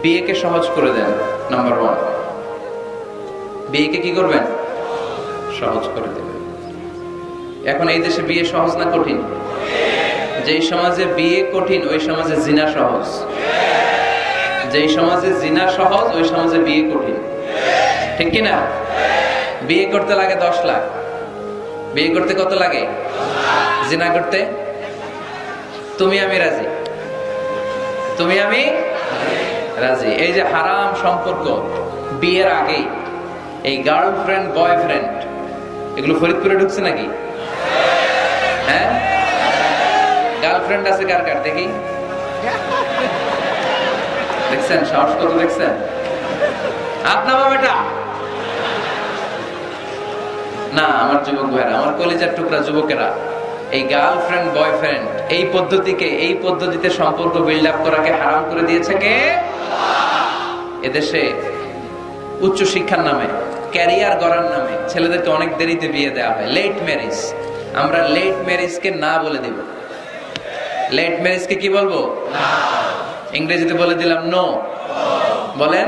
বিয়েকে সহজ করে দেন। Number one, বিয়েকে কি করবেন? সহজ করে দেবেন। এখন এই দেশে বিয়ে সহজ না কঠিন? যেই সমাজে বিয়ে কঠিন ওই সমাজে জিনা সহজ, যেই সমাজে জিনা সহজ ওই সমাজে বিয়ে কঠিন, ঠিক কিনা? বিয়ে করতে লাগে 10 লাখ, বিয়ে করতে কত লাগে? জিনা করতে তুমি আমি রাজি, তুমি আমি রাজি। এই যে হারাম সম্পর্ক বিয়ের আগে, এই গার্লফ্রেন্ড বয়ফ্রেন্ড এগুলো ফরিদপুরে ঢুকছে নাকি? হ্যাঁ, গার্লফ্রেন্ড আছে কার কার দেখি? দেখছেন সাহস কত? দেখছেন? আপনার বেটা না, আমার যুবক ভাইরা, আমার কলিজার টুকরা যুবকেরা, এই গার্লফ্রেন্ড বয়ফ্রেন্ড এই পদ্ধতিকে, এই পদ্ধতিতে সম্পর্ক বিল্ড আপ করাকে হারাম করে দিয়েছে কে? এদেশে উচ্চ শিক্ষার নামে, ক্যারিয়ার গড়ার নামে ছেলেদেরকে অনেক দেরিতে বিয়ে দেওয়া হয়, লেট ম্যারেজ। আমরা লেট ম্যারেজকে না বলে দিব। লেট ম্যারেজকে কি বলবো? ইংরেজিতে বলে দিলাম নো। বলেন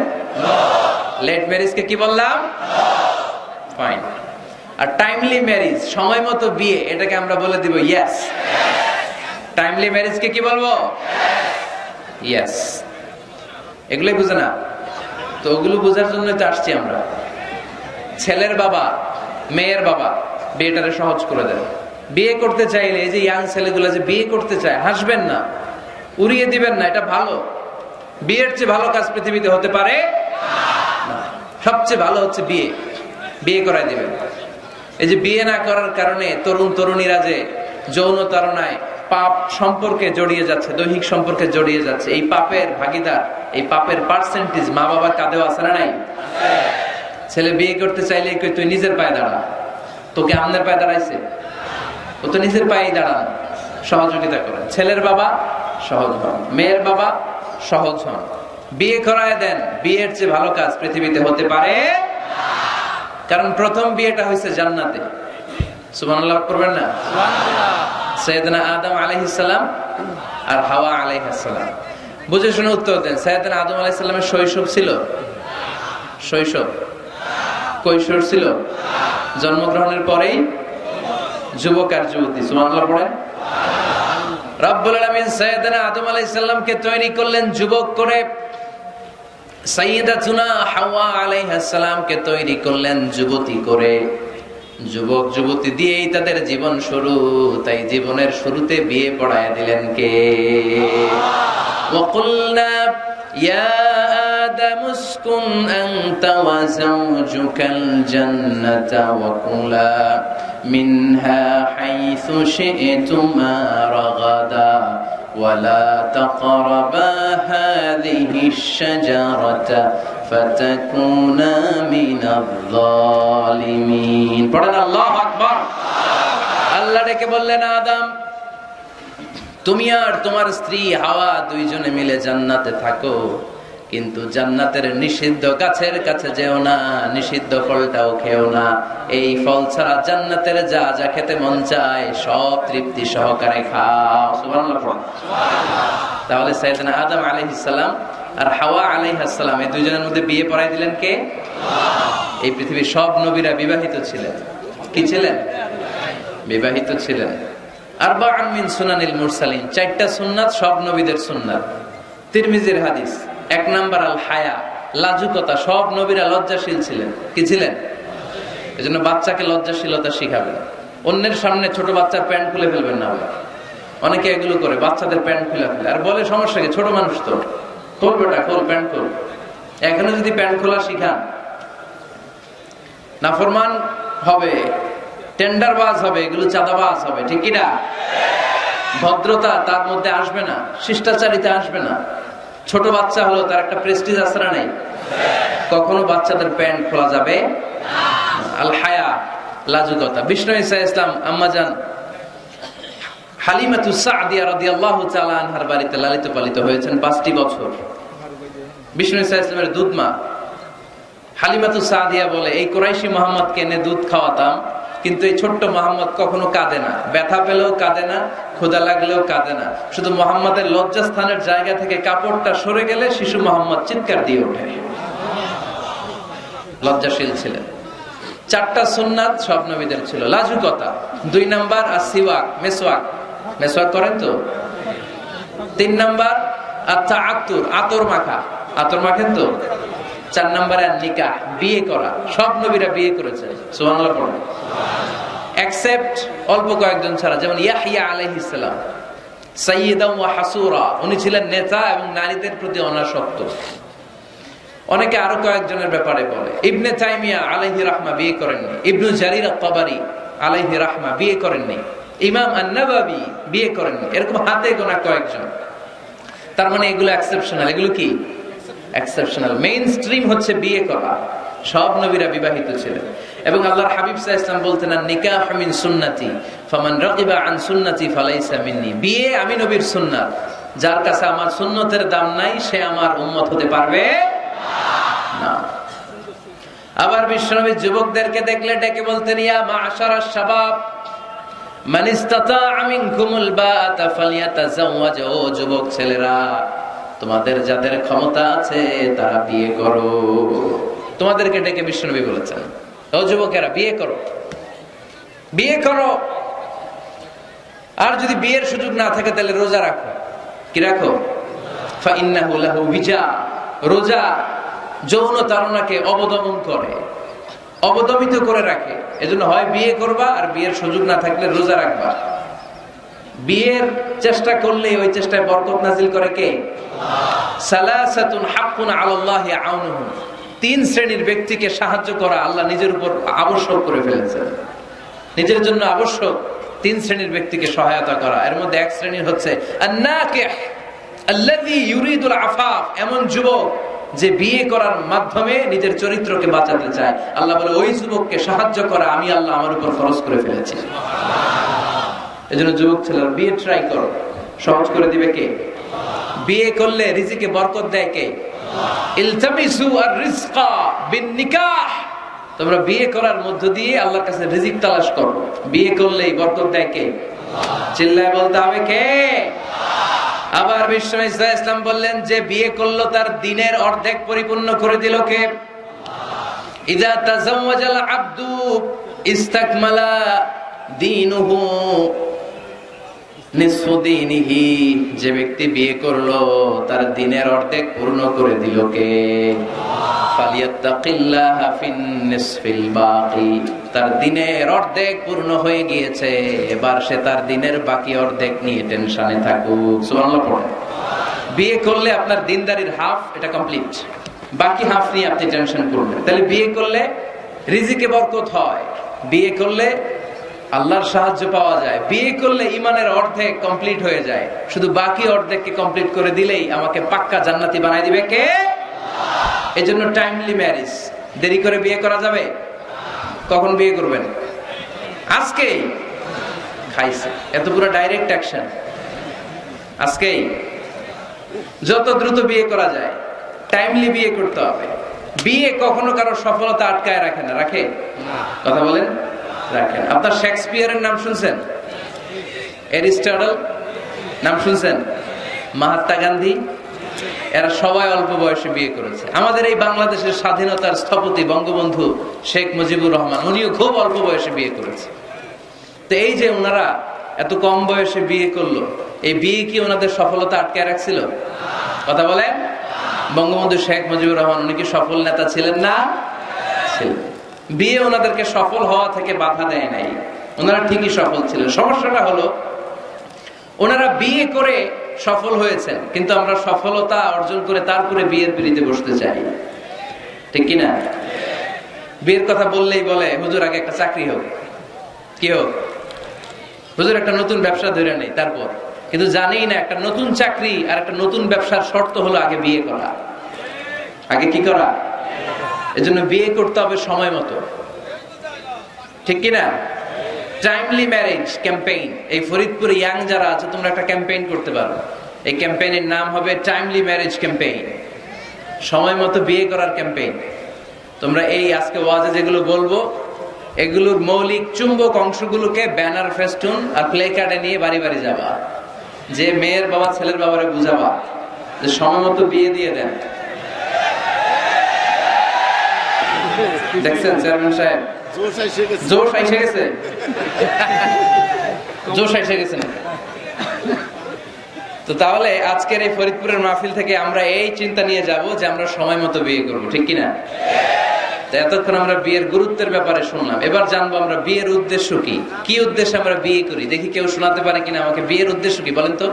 লেট ম্যারেজকে কি বললাম? ফাইন। আর টাইমলি ম্যারেজ, সময় মতো বিয়ে, এটাকে আমরা বলে দিব ইয়েস। টাইমলি ম্যারেজকে কি বলবো? ইয়েস। এগুলোই বুঝে না তো, ওগুলো বোঝার জন্য তো আসছি আমরা। ছেলের বাবা মেয়ের বাবা বিয়েটারে সহজ করে দেন। বিয়ে করতে চাইলে এই যে ইয়াং ছেলেগুলো যে বিয়ে করতে চায়, হাসবেন না, উড়িয়ে দিবেন না, এটা ভালো। বিয়ের চেয়ে ভালো কাজ পৃথিবীতে হতে পারে না। সবচেয়ে ভালো হচ্ছে বিয়ে, বিয়ে করাই দিবেন। এই যে বিয়ে না করার কারণে তরুণ তরুণীরা যে যৌন তাড়নায় পাপ সম্পর্কে জড়িয়ে যাচ্ছে, দৈহিক সম্পর্কে জড়িয়ে যাচ্ছে, এই পাপের ভাগীদার, এই পাপের পার্সেন্টেজ মা বাবার কাঁধেও আছে না নাই? ছেলে বিয়ে করতে চাইলে তুই নিজের পায়ে দাঁড়া, তোকে আমনের পায়ে দাঁড়াইছে? ও তো নিজের পায়েই দাঁড়ান। সহযোগিতা করেন। ছেলের বাবা সহজ হন, মেয়ের বাবা সহজ হন, বিয়ে করায় দেন। বিয়ের চেয়ে ভালো কাজ পৃথিবীতে হতে পারে, কারণ প্রথম বিয়েটা হয়েছে জান্নাতে। সুবহানাল্লাহ করবেন না? সাইয়েদনা আদম আলাইহিস সালাম আর হাওয়া আলাইহিস সালাম। বুঝে শুনে উত্তর দেন। সাইয়েদনা আদম আলাইহিস সালামের শৈশব ছিল? শৈশব কৈশোর ছিল? জন্মগ্রহণের পরেই যুবক আর যুবতী। সুবহানাল্লাহ পড়েন। রব্বুল আলামিন সাইয়েদনা আদম আলাইহিস সালামকে তৈরি করলেন যুবক করে, সাইয়্যিদাতুনা হাওয়া আলাইহিস সালামকে তৈরি করলেন যুবতী করে। যুবক যুবতী দিয়েই তাদের জীবন শুরু, তাই জীবনের শুরুতে বিয়ে পড়ায় দিলেন কে? ওয়াকুলনা ইয়া আদম উসকুন আনতা ওয়া যাওজুকাল জান্নাতা ওয়া কুলা মিনহা হাইসু শি'তুমা রাগাদা ولا تقربا هذه الشجرة فتكونا من الظالمين। পড়েন আল্লাহু আকবার। আল্লাহ ডেকে বললেন, আদম তুমি আর তোমার স্ত্রী হাওয়া দুইজনে মিলে জান্নাতে থাকো, কিন্তু জান্নাতের নিষিদ্ধ গাছের কাছে যেও না, নিষিদ্ধ ফলটাও খেও না। এই ফল ছাড়া জান্নাতের যা যা খেতে মন চায় সব তৃপ্তি সহকারে খাও। সুবহানাল্লাহ। তাহলে সাইয়েদনা আদম আলাইহিস সালাম আর হাওয়া আলাইহিস সালাম এই দুইজনের মধ্যে বিয়ে পড়াই দিলেন কে? এই পৃথিবীর সব নবীরা বিবাহিত ছিলেন। কি ছিলেন? বিবাহিত ছিলেন। আরবাউন মিন সুনানিল মুরসালিন, 4টা সুন্নাত সব নবীদের সুন্নাত। তিরমিজির হাদিস। 1 নাম্বার আল হায়া, লাজুকতা। সব নবীরা লজ্জাশীল ছিলেন। কি ছিলেন? এজন্য বাচ্চাকে লজ্জাশীলতা শিখাবেন। অন্যের সামনে ছোট বাচ্চার প্যান্ট খুলে ফেলবেন না। অনেকে এগুলো করে, বাচ্চাদের প্যান্ট খুলে ফেলে আর বলে সমস্যা কি, ছোট মানুষ তো, খোল বেটা খোল, প্যান্ট খোল। এখানে যদি প্যান্ট খোলা শিখান, নাফরমান হবে, টেন্ডারবাজ হবে, এগুলো চাঁদাবাজ হবে, ঠিক কি না? ভদ্রতা তার মধ্যে আসবে না, শিষ্টাচারিতা আসবে না। ছোট বাচ্চা হলো, তার একটা প্রেস্টিজ আছে না নাই? কখনো বাচ্চাদের প্যান্ট খোলা যাবে না। আল হায়া, লাজুকতা। বিষ্ণু ঈসা ইসলাম আম্মাজান হালিমাতুস সাদিয়া রাদিয়াল্লাহু তাআলা আনহার বাড়িতে লালিত পালিত হয়েছেন 5টি বছর। বিষ্ণু ঈসা ইসলামের দুধ মা হালিমাতুস সাদিয়া বলে, এই কুরাইশি মুহাম্মদকে এনে দুধ খাওয়াতাম, কিন্তু এই ছোট্ট মোহাম্মদ কখনো কাঁদে না, ব্যথা পেলেও কাঁদে না, ক্ষুধা লাগলেও কাঁদে না। শুধু মোহাম্মদের লজ্জাস্থানের জায়গা থেকে কাপড়টা সরে গেলে শিশু মোহাম্মদ চিৎকার দিয়ে ওঠে। লজ্জাশীল ছিলেন। 4টা সুন্নাত সব নবীদের ছিল। লাজুকতা 2 নাম্বার, আসিওয়াক মেসওয়াক, মেসওয়াক করেন তো। 3 নাম্বার আত্তাআত্তুর, আতর মাখা, আতর মাখেন তো। 4 নাম্বারে নিকাহ, বিয়ে করা। সব নবীরা বিয়ে করেছেন, সুবহানাল্লাহ পড়েন। এক্সেপ্ট অল্প কয়েকজন ছাড়া, যেমন ইয়াহইয়া আলাইহিস সালাম সাইয়্যিদান ওয়া হাসুরা, উনি ছিলেন নেতা এবং নারীদের প্রতি অনাসক্ত। অনেকে আরো কয়েকজনের ব্যাপারে বলে। ইবনে তাইমিয়া আলাইহি রাহমা বিয়ে করেননি, ইবনু জারির আত-তাবারি আলাইহি রাহমা বিয়ে করেননি, ইমাম আন-নাওয়াবি বিয়ে করেননি, এরকম হাতে গোনা কয়েকজন। তার মানে এগুলো এক্সেপশনাল। এগুলো কি এক্সেপশনাল? মেইন স্ট্রিম হচ্ছে বিয়ে করা। সব নবীরা বিবাহিত ছিলেন। এবং আল্লাহর হাবিব সাল্লাল্লাহু আলাইহি ওয়াসাল্লাম বলতেন, নিকাহু মিন সুন্নতি ফামান রাগিবা আন সুন্নতি ফালাইসা মিন্নি। বিয়ে আমি নবীর সুন্নাত, যার কাছে আমার সুন্নতের দাম নাই সে আমার উম্মত হতে পারবে না। আবার বিশ্বনবী যুবকদেরকে দেখলে ডেকে বলতেন, ইয়া মা'শারাশ শাবাব মান ইসতাতা'a মিনকুমুল বাআতা ফালইয়াতাযাওয়াজ। ও যুবক ছেলেরা, তোমাদের যাদের ক্ষমতা আছে তারা বিয়ে করো। তোমাদেরকে ডেকে বিশ্বনবী বলেছেন, ও যুবকেরা বিয়ে করো, বিয়ে করো। আর যদি বিয়ের সুযোগ না থাকে তাহলে রোজা রাখো। কি রাখো? ফাইন্নাহু লাহু বিজা। রোজা যৌন তাড়নাকে অবদমন করে, অবদমিত করে রাখে। এজন্য হয় বিয়ে করবা, আর বিয়ের সুযোগ না থাকলে রোজা রাখবা। বিয়ের চেষ্টা করলে ওই চেষ্টায় বরকত নাজিল করে কে? সালাসাতুন হাক্কুন আলাল্লাহি আউনুহুম। 3 শ্রেণীর ব্যক্তিকে সাহায্য করা আল্লাহ নিজের উপর আবশ্যক করে ফেলেছেন। নিজের জন্য আবশ্যক 3 শ্রেণীর ব্যক্তিকে সহায়তা করা। এর মধ্যে এক শ্রেণীর হচ্ছে আন-নাকিহ আল্লাযী ইউরিদুল আফাফ, এমন যুবক যে বিয়ে করার মাধ্যমে নিজের চরিত্রকে বাঁচাতে চায়। আল্লাহ বলে ওই যুবককে সাহায্য করা আমি আল্লাহ আমার উপর ফরজ করে ফেলেছি। এজন্য যুবক ছেলেরা বিয়ে ট্রাই করো, সহজ করে দিবে কে? বিয়ে করলে রিজিকে বরকত দেয় কে? ইলতামিসু আর-রিজকা বিন-নিকাহ। তোমরা বিয়ে করার মধ্য দিয়ে আল্লাহর কাছে রিজিক তালাশ করো। বিয়ে করলেই বরকত দেয় কে? চিল্লায় বলতে হবে কে? আবার বিশ্বনবী সাল্লাল্লাহু আলাইহি ওয়াসাল্লাম বললেন, যে বিয়ে করলো তার দিনের অর্ধেক পরিপূর্ণ করে দিল কে? ইযা তাযাওয়াজাল আবদু ইস্তাকমালা দীনুহু নিসফু দীনিহি। যে ব্যক্তি বিয়ে করলো তার দিনের অর্ধেক পূর্ণ করে দিল কে? ফালিয়াত্তাকিল্লাহা ফিন নিসফিল বাকি। তার দিনের অর্ধেক পূর্ণ হয়ে গিয়েছে, এবার সে তার দিনের বাকি অর্ধেক নিয়ে টেনশনে থাকুক। সুবহানাল্লাহ পড়ে। বিয়ে করলে আপনার দিনদারির হাফ এটা কমপ্লিট, বাকি হাফ নিয়ে আপনি টেনশন করবেন। তাহলে বিয়ে করলে রিজিকে বরকত হয়, বিয়ে করলে আল্লাহর সাহায্য পাওয়া যায়, বিয়ে করলে ইমানের অর্ধেক কমপ্লিট হয়ে যায়। শুধু বাকি অর্ধেককে কমপ্লিট করে দিলেই আমাকে পাক্কা জান্নাতি বানাই দিবে কে? এজন্য টাইমলি ম্যারেজ। দেরি করে বিয়ে করা যাবে? কখন বিয়ে করবেন? আজকেই। খাইছে এত পুরো ডাইরেক্ট অ্যাকশন আজকেই। যত দ্রুত বিয়ে করা যায় টাইমলি বিয়ে করতে হবে। বিয়ে কখনো কারো সফলতা আটকায় রাখে না, রাখে? কথা বলেন, রাখেন। আপনার শেক্সপিয়ারের নাম শুনছেন? অ্যারিস্টটল নাম শুনছেন? মহাত্মা গান্ধী, এরা সবাই অল্প বয়সে বিয়ে করেছে। আমাদের এই বাংলাদেশের স্বাধীনতার স্থপতি বঙ্গবন্ধু শেখ মুজিবুর রহমান, উনিও খুব অল্প বয়সে বিয়ে করেছে। তো এই যে ওনারা এত কম বয়সে বিয়ে করলো, এই বিয়ে কি ওনাদের সফলতা আটকায় রাখছিল? কথা বলেন। বঙ্গবন্ধু শেখ মুজিবুর রহমান উনি কি সফল নেতা ছিলেন না? ছিলেন। বিয়ে ওনাদেরকে সফল হওয়া থেকে বাধা দেয় নাই, ওনারা ঠিকই সফল ছিলেন। সমস্যাটা হলো ওনারা বিয়ে করে সফল হয়েছেন, কিন্তু আমরা সফলতা অর্জন করে তারপরে বিয়ের পিড়িতে বসতে চাই, ঠিক কিনা? বিয়ের কথা বললেই বলে হুজুর আগে একটা চাকরি হোক, কি হোক? হুজুর একটা নতুন ব্যবসা ধরে নেই তারপর। কিন্তু জানি না একটা নতুন চাকরি আর একটা নতুন ব্যবসার শর্ত হলো আগে বিয়ে করা। আগে কি করা? এজন্য বিয়ে করতে হবে সময় মতো, ঠিক কিনা? Timely marriage campaign. এই ফরিদপুর ইয়াং যারা আছে তোমরা একটা ক্যাম্পেইন করতে পারো। এই ক্যাম্পেইনের নাম হবে টাইমলি ম্যারেজ ক্যাম্পেইন, সময় মতো বিয়ে করার ক্যাম্পেইন। তোমরা এই আজকে ওয়াজে যেগুলো বলবো এগুলোর মৌলিক চুম্বক অংশগুলোকে ব্যানার, ফেস্টুন আর প্লে কার্ডে নিয়ে বাড়ি বাড়ি যাবা, যে মেয়ের বাবা ছেলের বাবারে বুঝাবা যে সময় মতো বিয়ে দিয়ে দেন। দেখছেন চেয়ারম্যান সাহেব জোশ আইসে গেছে, জোশ আইসে গেছে। তো তাহলে আজকের এই ফরিদপুরের মাহফিল থেকে আমরা এই চিন্তা নিয়ে যাব যে আমরা সময় মতো বিয়ে করবো, ঠিক কিনা? এতক্ষণ আমরা বিয়ের গুরুত্বের ব্যাপারে শুনলাম, এবার জানবো আমরা বিয়ের উদ্দেশ্য কি, কি উদ্দেশ্যে আমরা বিয়ে করি। দেখি কেউ শোনাতে পারে কিনা আমাকে বিয়ের উদ্দেশ্য কি বলেন তো?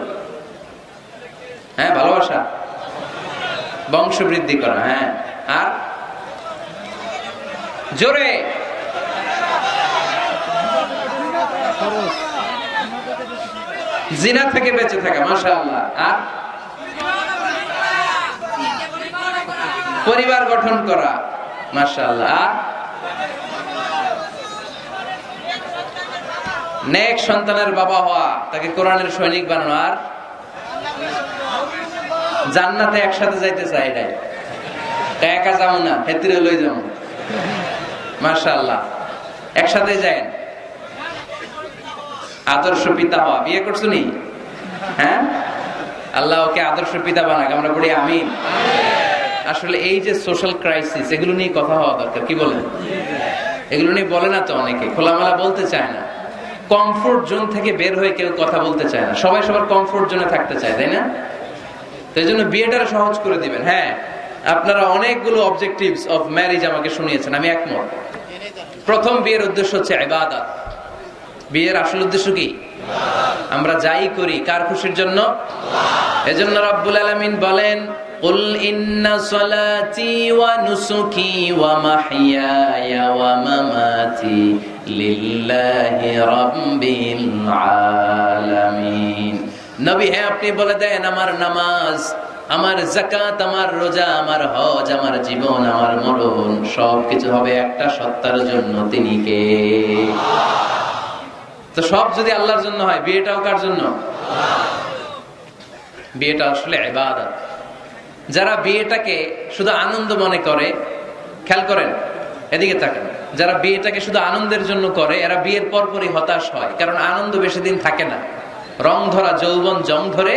হ্যাঁ, ভালোবাসা, বংশ বৃদ্ধি করা। হ্যাঁ, আর জোরে জিনা থেকে বেঁচে থাকা, মাশাআল্লাহ। আর পরিবার গঠন করা, মাশাআল্লাহ। আর নেক সন্তানের বাবা হওয়া, তাকে কোরআনের সৈনিক বানানো। আর জান্নাতে একসাথে যাইতে চাই, এটাই একা যাবো না, হেতিরে লই যাবো, মাশাআল্লাহ। একসাথে যায়েন। আদর্শ পিতা হওয়া, বিয়ে করছো নি? হ্যাঁ, আল্লাহ ওকে আদর্শ পিতা বানাক, আমরা বলি আমিন। আসলে এই যে সোশ্যাল ক্রাইসিস, এগুলো নিয়ে কথা হওয়া দরকার, কি বলেন? এগুলো নিয়ে বলে না তো অনেকে, খোলামেলা বলতে চায় না। কমফোর্ট জোন থেকে বের হয়ে কেউ কথা বলতে চায় না, সবাই সবার কমফোর্ট জোনে থাকতে চায়, তাই না? তো এই জন্য বিয়েটারে সহজ করে দিবেন। হ্যাঁ, আপনারা অনেকগুলো অবজেক্টিভস অফ ম্যারেজ আমাকে শুনিয়েছেন, আমি একমত। প্রথম, বিয়ের উদ্দেশ্য হচ্ছে ইবাদত। বিয়ের আসল উদ্দেশ্য কি? আমরা যাই করি কার খুশির জন্য? এজন্য রব্বুল আলামিন বলেন, কুল ইন্না সলাতি ওয়া নুসুকি ওয়া মাহইয়ায়া ওয়া মামাতি লিল্লাহি রাব্বিল আলামিন। নবী, হ্যাঁ আপনি বলে দেন, আমার নামাজ, আমার যাকাত, আমার রোজা, আমার হজ, আমার জীবন, আমার মরণ সবকিছু হবে একটা সত্তার জন্য, তিনি কে? তো সব যদি আল্লাহর জন্য হয়, বিয়েটাও কার জন্য? বিয়েটা আসলে ইবাদত। যারা বিয়েটাকে শুধু আনন্দ মনে করে, খেয়াল করেন, এদিকে তাকান, যারা বিয়েটাকে শুধু আনন্দের জন্য করে, এরা বিয়ের পরপরই হতাশ হয়, কারণ আনন্দ বেশি দিন থাকে না। রং ধরা যৌবন জং ধরে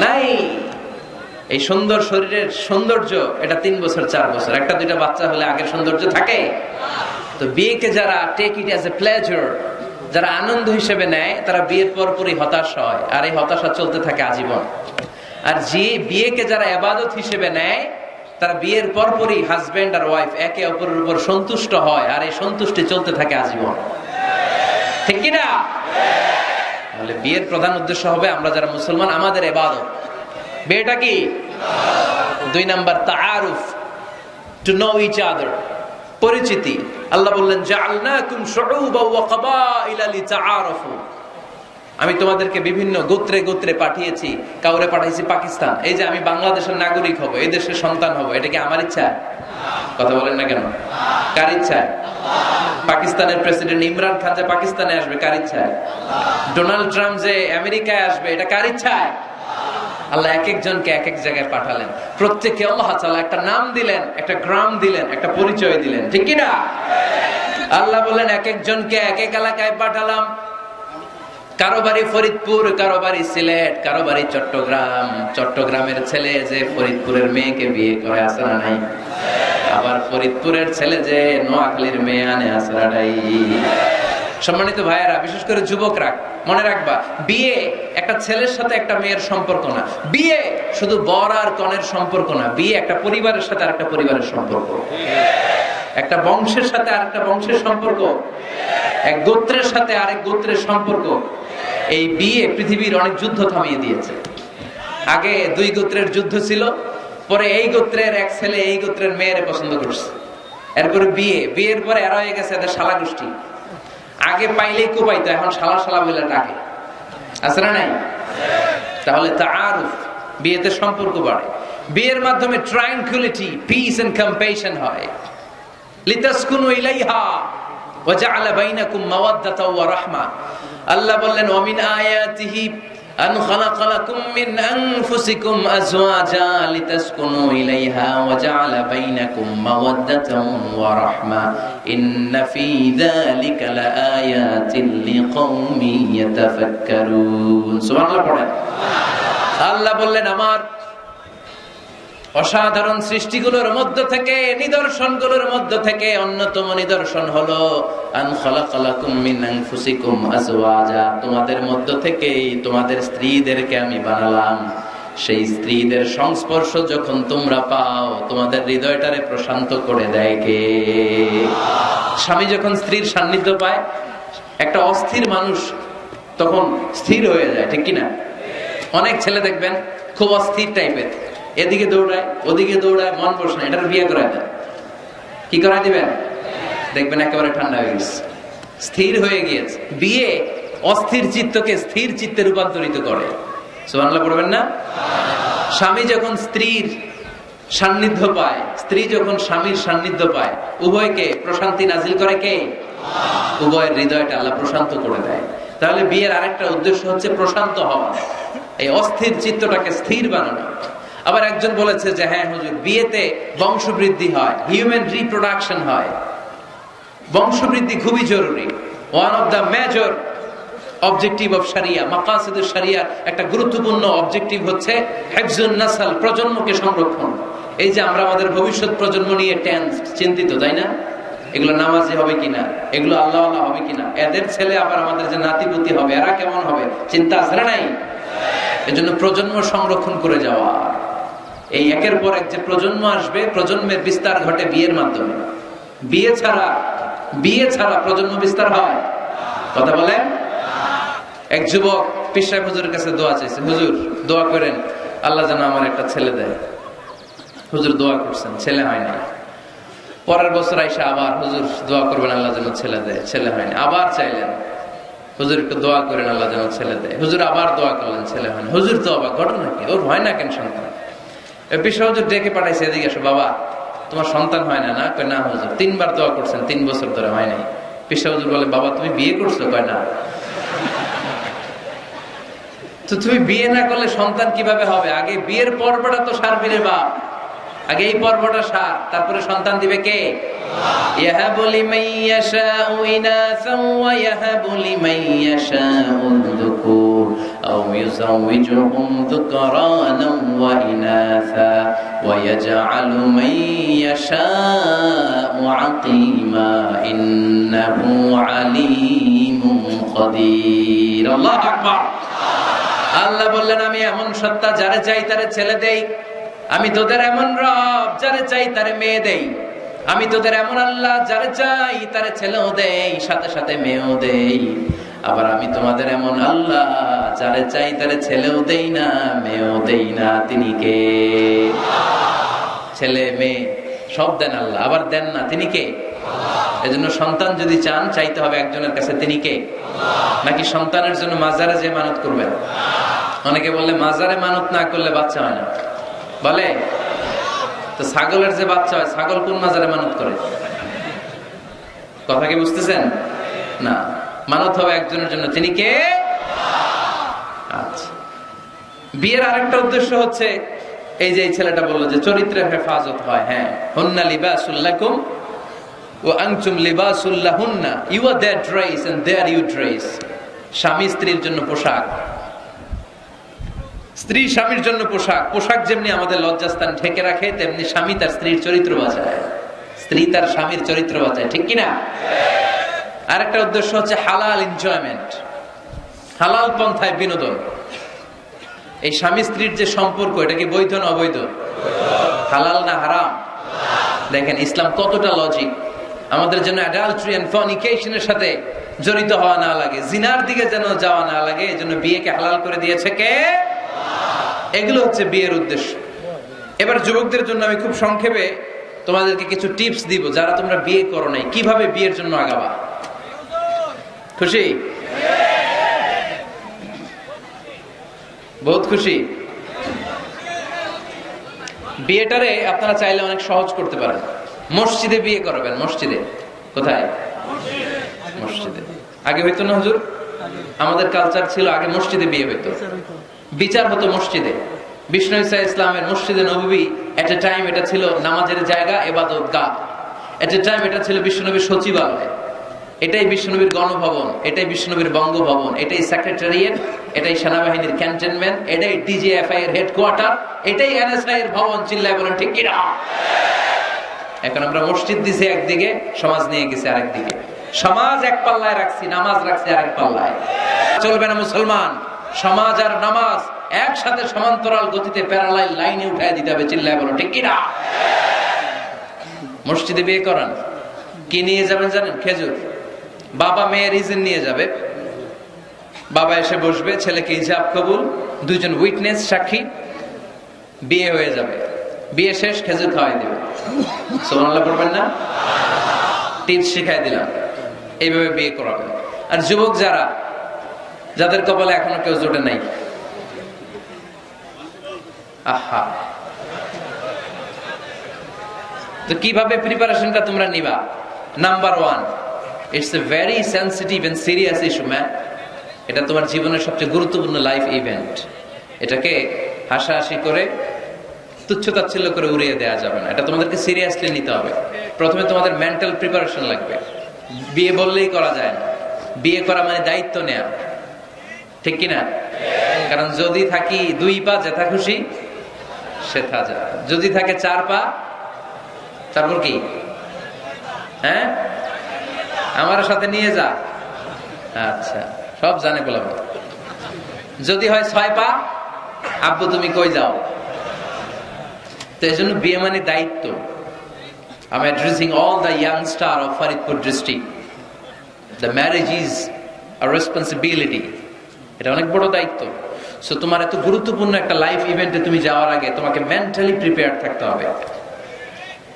নাই। এই সুন্দর শরীরের সৌন্দর্য, এটা 3 বছর 4 বছর, একটা দুইটা বাচ্চা হলে আগের সৌন্দর্য থাকে। তো বিয়েকে যারা take it as a pleasure, যারা আনন্দ হিসেবে নেয়, তারা বিয়ের পরপরই হতাশ হয়, আর এই হতাশা চলতে থাকে আজীবন। আর যে বিয়েকে যারা ইবাদত হিসেবে নেয়, তারা বিয়ের পরপরই হাজবেন্ড আর ওয়াইফ একে অপরের উপর সন্তুষ্ট হয়, আর এই সন্তুষ্টি চলতে থাকে আজীবন, ঠিক কিনা? তাহলে বিয়ের প্রধান উদ্দেশ্য হবে, আমরা যারা মুসলমান, আমাদের ইবাদত। বিয়েটা কি? 2 নাম্বার, তাআরুফ, টু নো ইচ আদার, পরিচিতি। আল্লাহ বললেন, জাআলনাকুম শুউবান ওয়া ক্বাবাইলা লিতাআরাফু। আমি তোমাদেরকে বিভিন্ন গোত্রে গোত্রে পাঠিয়েছি। কাউরে পাঠাইছি পাকিস্তান, এই যে আমি বাংলাদেশের নাগরিক হব, এই দেশের সন্তান হব, এটা কি আমার ইচ্ছা? কথা বলেন না কেন? কার ইচ্ছা? পাকিস্তানের প্রেসিডেন্ট ইমরান খান যে পাকিস্তানে আসবে, কার ইচ্ছায়? ডোনাল্ড ট্রাম্প যে আমেরিকায় আসবে, এটা কার ইচ্ছায়? আল্লাহ এক একজনকে এক এক জায়গায় পাঠালেন, প্রত্যেককে আল্লাহ তাআলা একটা নাম দিলেন, একটা গ্রাম দিলেন, একটা পরিচয় দিলেন, ঠিক কি না? আল্লাহ বললেন, এক একজনকে এক এক এলাকায় পাঠালাম। কারো বাড়ি ফরিদপুর, কারো বাড়ি সিলেট, কারো বাড়ি চট্টগ্রাম। চট্টগ্রামের ছেলে যে ফরিদপুরের মেয়েকে বিয়ে করে, আছে না নাই? আবার ফরিদপুরের ছেলে যে নোয়াখালীর মেয়ে আনে, আছে না নাই? সম্মানিত ভাইয়েরা, বিশেষ করে যুবকরা, মনে রাখবা, বিয়ে একটা ছেলের সাথে একটা মেয়ের সম্পর্ক না। বিয়ে শুধু বর আর কনের সম্পর্ক না। বিয়ে একটা পরিবারের সাথে আরেকটা পরিবারের সম্পর্ক, একটা বংশের সাথে আরেকটা বংশের সম্পর্ক, এক গোত্রের সাথে আরেক গোত্রের সম্পর্ক। এই বিয়ে পৃথিবীর অনেক যুদ্ধ থামিয়ে দিয়েছে। আগে 2 গোত্রের যুদ্ধ ছিল, পরে এই গোত্রের এক ছেলে এই গোত্রের মেয়েরে পছন্দ করছে, এরপরে বিয়ের পরে এরা হয়ে গেছে এদের শালা গোষ্ঠী। আগে পাইলেই কোপাইতো, এখন শালা শালা বলে ডাকে, আছে না নাই? তাহলে তাআরুফ, বিয়েতে সম্পর্ক বাড়ে। বিয়ের মাধ্যমে ট্রায়াঙ্কুলিটি, পিস এন্ড কম্প্যাশন হয়। লিতাসকুনু ইলাইহা ওয়া জাআলা বাইনাকুম মাওয়াদ্দাতাও ওয়া রাহমা। আল্লাহ বললেন, ওয়া মিন আয়াতিহি আন খালাকা লাকুম মিন আনফুসিকুম আজওয়াজা লিতাসকুনু ইলাইহা ওয়া জাআলা বাইনাকুম মাওয়াদ্দাতান ওয়া রাহমা ইন্না ফী যালিকা লাআয়াতিন লিকওমিন ইয়াতাফাক্কারুন। সুবহানাল্লাহ পড়েন। আল্লাহ বললেন, আমার অসাধারণ সৃষ্টিগুলোর মধ্য থেকে, নিদর্শনগুলোর মধ্য থেকে অন্যতম নিদর্শন হলো আন খালাকা লাকুম মিন আনফুসিকুম আজওয়াজা, তোমাদের মধ্য থেকেই তোমাদের স্ত্রীদেরকে আমি বানালাম। সেই স্ত্রীদের সংস্পর্শ যখন তোমরা পাও, তোমাদের হৃদয়টারে প্রশান্ত করে দেয় কে? স্বামী যখন স্ত্রীর সান্নিধ্য পায়, একটা অস্থির মানুষ তখন স্থির হয়ে যায়, ঠিক কিনা? অনেক ছেলে দেখবেন খুব অস্থির টাইপের, এদিকে দৌড়ায় ওদিকে দৌড়ায়, মন বসে না, এটার বিয়ে করায় দেয়। কি করায় দিবেন? দেখবেন একেবারে ঠান্ডা হয়ে গেছে, স্থির হয়ে গিয়েছে। বিয়ে অস্থির চিত্তকে স্থির চিত্তে রূপান্তরিত করে। সুবহানাল্লাহ পড়বেন না? স্বামী যখন স্ত্রীর সান্নিধ্য পায়, স্ত্রী যখন স্বামীর সান্নিধ্য পায়, উভয়কে প্রশান্তি নাজিল করে কে? উভয়ের হৃদয়টা আল্লাহ প্রশান্ত করে দেয়। তাহলে বিয়ের আরেকটা উদ্দেশ্য হচ্ছে প্রশান্ত হওয়া, এই অস্থির চিত্তটাকে স্থির বানানো। আবার একজন বলেছে যে হ্যাঁ হুজুর, বিয়েতে বংশবৃদ্ধি হয়, হিউম্যান রিপ্রোডাকশন হয়, বংশবৃদ্ধি খুবই জরুরি। One of the major objective of শরিয়া, মাকাসিদুশ শরিয়ার একটা গুরুত্বপূর্ণ অবজেক্টিভ হচ্ছে হিফজুন নাসল, প্রজন্মকে সংরক্ষণ। এই যে আমরা আমাদের ভবিষ্যৎ প্রজন্ম নিয়ে চিন্তিত, তাই না? এগুলো নামাজি হবে কিনা, এগুলো আল্লাহ আল্লাহ হবে কিনা, এদের ছেলে আবার আমাদের যে নাতিপুতি হবে, এরা কেমন হবে, চিন্তা আছে না নাই? এজন্য প্রজন্ম সংরক্ষণ করে যাওয়া, এই একের পর এক যে প্রজন্ম আসবে, প্রজন্মের বিস্তার ঘটে বিয়ের মাধ্যমে। বিয়ে ছাড়া প্রজন্ম বিস্তার হয়? কথা বলেন। এক যুবক পীর সাহেব হুজুরের কাছে দোয়া চাইছে, হুজুর দোয়া করেন আল্লাহ যেন আমার একটা ছেলে দেয়। হুজুর দোয়া করছেন, ছেলে হয় না। পরের বছর আইসা আবার হুজুর দোয়া করবেন আল্লাহ যেন ছেলে দেয়, ছেলে হয়নি। আবার চাইলেন, হুজুর একটু দোয়া করেন আল্লাহ যেন ছেলে দেয়। হুজুর আবার দোয়া করলেন, ছেলে হয়নি। হুজুর তো অবাক, ঘটনা কি, ওর হয় না কেন সন্তান? পীর সাহেব হুজুর ডেকে পাঠাইছে, এদিকে এসো বাবা, তোমার সন্তান হয় না? না, কয় না হুজুর, 3 বার দোয়া করছেন, 3 বছর ধরে হয় নাই। পীর সাহেব হুজুর বলে, বাবা তুমি বিয়ে করছো? কয় না। তো তুমি বিয়ে না করলে সন্তান কিভাবে হবে? আগে বিয়ের পর্বটা তো সারবি রে বাপ, আগে এই পর্বটা সার, তারপরে সন্তান দিবে কে? ইয়াহাবু লিমান ইয়াশাউ ইনাসান ওয়া ইয়াহাবু লিমান ইয়াশাউ যুকুর আও ইউযাওয়িজুহুম যুকরানান ওয়া ইনাসা ওয়া ইয়াজআলু মান ইয়াশাউ আকিমা ইন্নাহু আলীমুন কাদির। আল্লাহু আকবার। আল্লাহ বললেন, আমি এমন সত্তা, যারে চাই তারে ছেলে দেই। আমি তোদের এমন রব, যারে চাই তারে মেয়ে দেই। আমি তোদের এমন আল্লাহ, যারে চাই তারে ছেলেও দেই, সাথে সাথে মেয়েও দেই। আবার আমি তোমাদের এমন আল্লাহ, যারে চাই তারে ছেলেও দেই না, মেয়েও দেই না। তিনি কে? ছেলে মেয়ে সব দেন আল্লাহ, আবার দেন না, তিনি কে? এজন্য সন্তান যদি চান, চাইতে হবে একজনের কাছে, তিনি কে? নাকি সন্তানের জন্য মাজারে যে মানত করবেন? অনেকে বললে মাজারে মানত না করলে বাচ্চা হয় না, বলে। তো ছাগলের যে বাচ্চা হয়, ছাগল কোন মাজারে মানত করে? কথা কি বুঝতেছেন? না, মানত হবে একজনের জন্য, তিনি কে? আচ্ছা, বিয়ের আরেকটা উদ্দেশ্য হচ্ছে এই যে এই ছেলেটা বললো যে চরিত্রের হেফাজত হয়। হ্যাঁ, হুন্না লিবাসুল লাকুম ওয়া আনতুম লিবাসুল লাহুন্না, you are their dress and their you dress. স্বামী স্ত্রীর জন্য পোশাক, স্ত্রী স্বামীর জন্য পোশাক। পোশাক যেমনি আমাদের লজ্জাস্থান ঢেকে রাখে, তেমনি স্বামী তার স্ত্রীর চরিত্র বাঁচায়, স্ত্রী তার স্বামীর চরিত্র বাঁচায়, ঠিক কিনা? আরেকটা উদ্দেশ্য হচ্ছে হালাল এনজয়মেন্ট, হালাল পন্থায় বিনোদন। এই স্বামী স্ত্রীর যে সম্পর্ক, এটা কি বৈধ না অবৈধ? হালাল না হারাম? দেখেন ইসলাম কতটা লজিক। আমাদের জন্য অ্যাডাল্টারি এন্ড ফর্নিকেশনের সাথে জড়িত হওয়া না লাগে, জিনার দিকে যেন যাওয়া না লাগে, এজন্য বিয়েকে হালাল করে দিয়েছে কে? এগুলো হচ্ছে বিয়ের উদ্দেশ্য। এবার যুবকদের জন্য আমি খুব সংক্ষেপে তোমাদেরকে কিছু টিপস দিব, যারা তোমরা বিয়ে করো নাই, কিভাবে বিয়ের জন্য আগাবা। খুশি? বহুত খুশি? বিয়েটারে আপনারা চাইলে অনেক সহজ করতে পারেন। মসজিদে বিয়ে করবেন। মসজিদে? কোথায়? মসজিদে। আগে হইতো না হুজুর? আমাদের কালচার ছিল আগে মসজিদে বিয়ে হইতো, বিচার হতো মসজিদে। বিষ্ণু ঈসা ইসলামের মসজিদে নববী এট এ টাইম এটা ছিল নামাজের জায়গা, ইবাদতগাহ। এট এ টাইম এটা ছিল বিশ্বনবীর সচিবালয়, এটাই বিশ্বনবীর গণভবন, এটাই বিশ্বনবীর বঙ্গভবন, এটাই সেক্রেটারিয়েট, এটাই সেনাবাহিনীর ক্যান্টনমেন্ট, এটাই ডিজিএফআই এর হেডকোয়ার্টার, এটাই এনএসআই এর ভবন। চিল্লায় বলেন ঠিক কিনা? এখন আমরা মসজিদ দিছি একদিকে, সমাজ নিয়ে গেছি আরেকদিকে। সমাজ এক পাল্লায় রাখছি, নামাজ রাখছি আরেক পাল্লায়। চলবে না মুসলমান, সমাজ আর নামাজ একসাথে সমান্তরাল গতিতে প্যারালাল লাইনে উঠায় দিতে হবে। চিল্লায় বলো ঠিক কিনা? মসজিদে বিয়ে করান, কি নিয়ে যাবেন জানেন? খেজুর। বাবা মেয়ের ইজেন নিয়ে যাবে, বাবা এসে বসবে, ছেলেকে ইজাব কবুল, দুইজন উইটনেস সাক্ষী, বিয়ে হয়ে যাবে। বিয়ে শেষ, খেজুর খাওয়াই দেবে। সুবহানাল্লাহ পড়বেন না? টিপস শিখাই দিলাম, এইভাবে বিয়ে করাবেন। আর যুবক যারা, যাদের কপালে এখনো কেউ জোটে নাই, আহা, তো কিভাবে প্রিপারেশনটা তোমরা নিবা? Number 1, it's a very sensitive and serious issue man. এটা তোমার জীবনের সবচেয়ে গুরুত্বপূর্ণ লাইফ ইভেন্ট। এটাকে হাসাহাসি করে, তুচ্ছতাচ্ছিল্য করে উড়িয়ে দেওয়া যাবে না। এটা তোমাদেরকে সিরিয়াসলি নিতে হবে। প্রথমে তোমাদের মেন্টাল প্রিপারেশন লাগবে। বিয়ে বললেই করা যায় না। বিয়ে করা মানে দায়িত্ব নেয়া, ঠিক কিনা? কারণ যদি থাকি 2 পা, যেথা খুশি সেথা যা। যদি থাকে 4 পা, তারপর কি? হ্যাঁ, আমার সাথে নিয়ে যা। আচ্ছা, সব জানে বলবো। যদি হয় 6 পা, আব্বু তুমি কই যাও? তো এই জন্য বিয়ে মানে দায়িত্ব। I'm addressing all the young star of Faridpur district. The marriage is a responsibility. এটা অনেক বড় দায়িত্ব। সো তোমার এত গুরুত্বপূর্ণ একটা লাইফ ইভেন্টে তুমি যাওয়ার আগে তোমাকে মেন্টালি প্রিপেয়ার থাকতে হবে।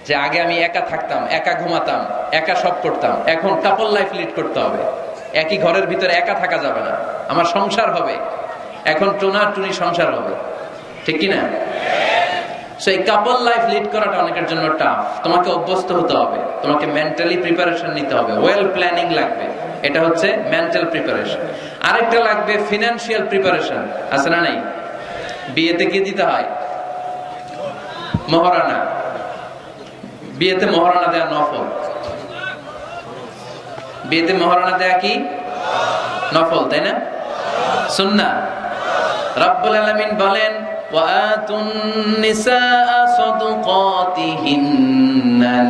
যে আগে আমি একা থাকতাম, একা ঘুমাতাম, একা সব করতাম, এখন কাপল লাইফ লিড করতে হবে। একই ঘরের ভিতরে একা থাকা যাবে না, আমার সংসার হবে। এখন টোনাটুনি সংসার হবে, ঠিক কিনা? সো এই কাপল লাইফ লিড করাটা অনেকের জন্য টাফ। তোমাকে অভ্যস্ত হতে হবে, তোমাকে মেন্টালি প্রিপারেশন নিতে হবে, ওয়েল প্ল্যানিং লাগবে। এটা হচ্ছে মেন্টাল প্রিপারেশন। আরেকটা লাগবে ফিনান্সিয়াল প্রিপারেশন। আছে না নাই? বিয়েতে কি দিতে হয়? মহারানা। বিয়েতে মহারানা দেয়া নফল। বিয়েতে মহারানা দেয়া কি? নফল, তাই না? সুন্নাহ। রব্বুল আলামিন বলেন, وَآتُوا النِّسَاءَ صَدُقَاتِهِنَّ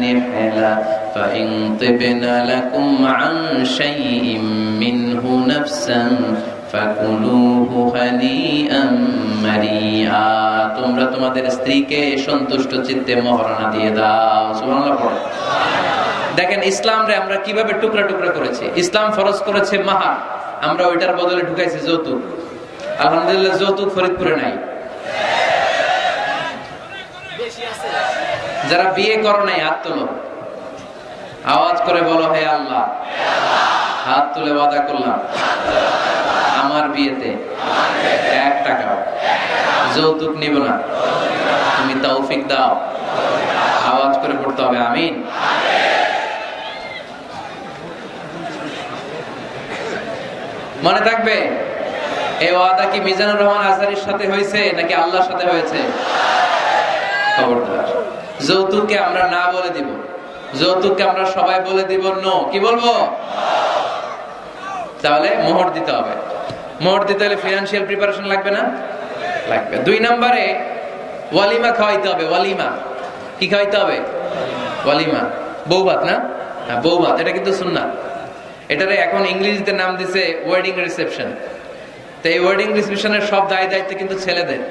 نِحْلَةً فَإِن طِبْنَ لَكُمْ عَن شَيْءٍ مِّنْهُ نَفْسًا فَكُلُوهُ هَنِيئًا مَرِيئًا। তোমরা তোমাদের স্ত্রীকে সন্তুষ্ট চিত্তে মহারানা দিয়ে দাও। সুবহানাল্লাহ পড়ো। দেখেন ইসলামরে আমরা কিভাবে টুকরা টুকরা করেছি। ইসলাম ফরজ করেছে মাহার, আমরা ওইটার বদলে ঢুকাইছি যৌতুক। আলহামদুলিল্লাহ, যৌতুক ফরিদপুরে নাই। যারা বিয়ে করো নাই হাত তোলো, আওয়াজ করে বলো, হে আল্লাহ, হাত তুলে ওয়াদা করলাম আমার বিয়েতে 1 টাকাও যৌতুক নিব না, তুমি তৌফিক দাও। আওয়াজ করে পড়তে হবে আমিন। মনে থাকবে, এই ওয়াদা কি মিজানুর রহমান আজহারীর সাথে হয়েছে নাকি আল্লাহর সাথে হয়েছে? খবরদার, যৌতুককে আমরা না বলে দিব, যৌতুককে আমরা সবাই বলে দিব নো। কি বলবো? তাহলে মোহর দিতে হবে। মোহর দিতে হলে ফিনান্সিয়াল প্রিপারেশন লাগবে না? লাগবে। 2 নম্বরে ওয়ালিমা খাওয়াইতে হবে। ওয়ালিমা কি খাওয়াইতে হবে? ওয়ালিমা, বউ ভাত না? হ্যাঁ, বউ ভাত। এটা কিন্তু সুন্নাত। এটারে এখন ইংরেজিতে নাম দিছে ওয়েডিং রিসেপশন। তো এই ওয়েডিং রিসেপশনের সব দায় দায়িত্ব কিন্তু ছেলেদের,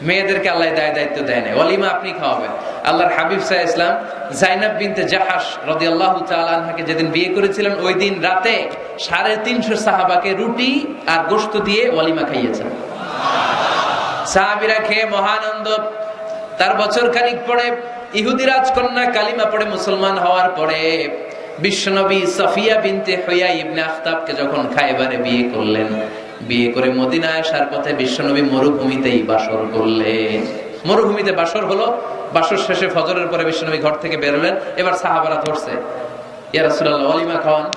মেয়েদেরকে আল্লাহ দায় দায়িত্ব দেয় না। ওয়ালিমা আপনি খাওয়াবেন। আল্লাহর হাবিব সাল্লাল্লাহু আলাইহি ওয়াসাল্লাম যায়নাব বিনতে জাহাশ রাদিয়াল্লাহু তাআলা আনহাকে যেদিন বিয়ে করেছিলেন, ওই দিন রাতে 350 সাহাবাকে রুটি আর গোশত দিয়ে ওয়ালিমা খাইয়েছেন। সাহাবীরা খেয়ে মহানন্দ। তার বছর খানিক পরে ইহুদি রাজকন্যা কালিমা পড়ে মুসলমান হওয়ার পরে বিশ্বনবী সাফিয়া বিনতে হুয়াই ইবনে আখতাবকে যখন খায়বারে বিয়ে করলেন, বিয়ে করে মদিনায় আসার পথে বিশ্বনবী মরুভূমিতেই বাসর করলেন। মরুভূমিতে বাসর হলো। বাসর শেষে ফজরের পরে বিশ্বনবী ঘর থেকে বেরোলেন। এবার সাহাবারা ধরছে, ইয়া রাসূলুল্লাহ, ওয়ালিমা খাওয়ান।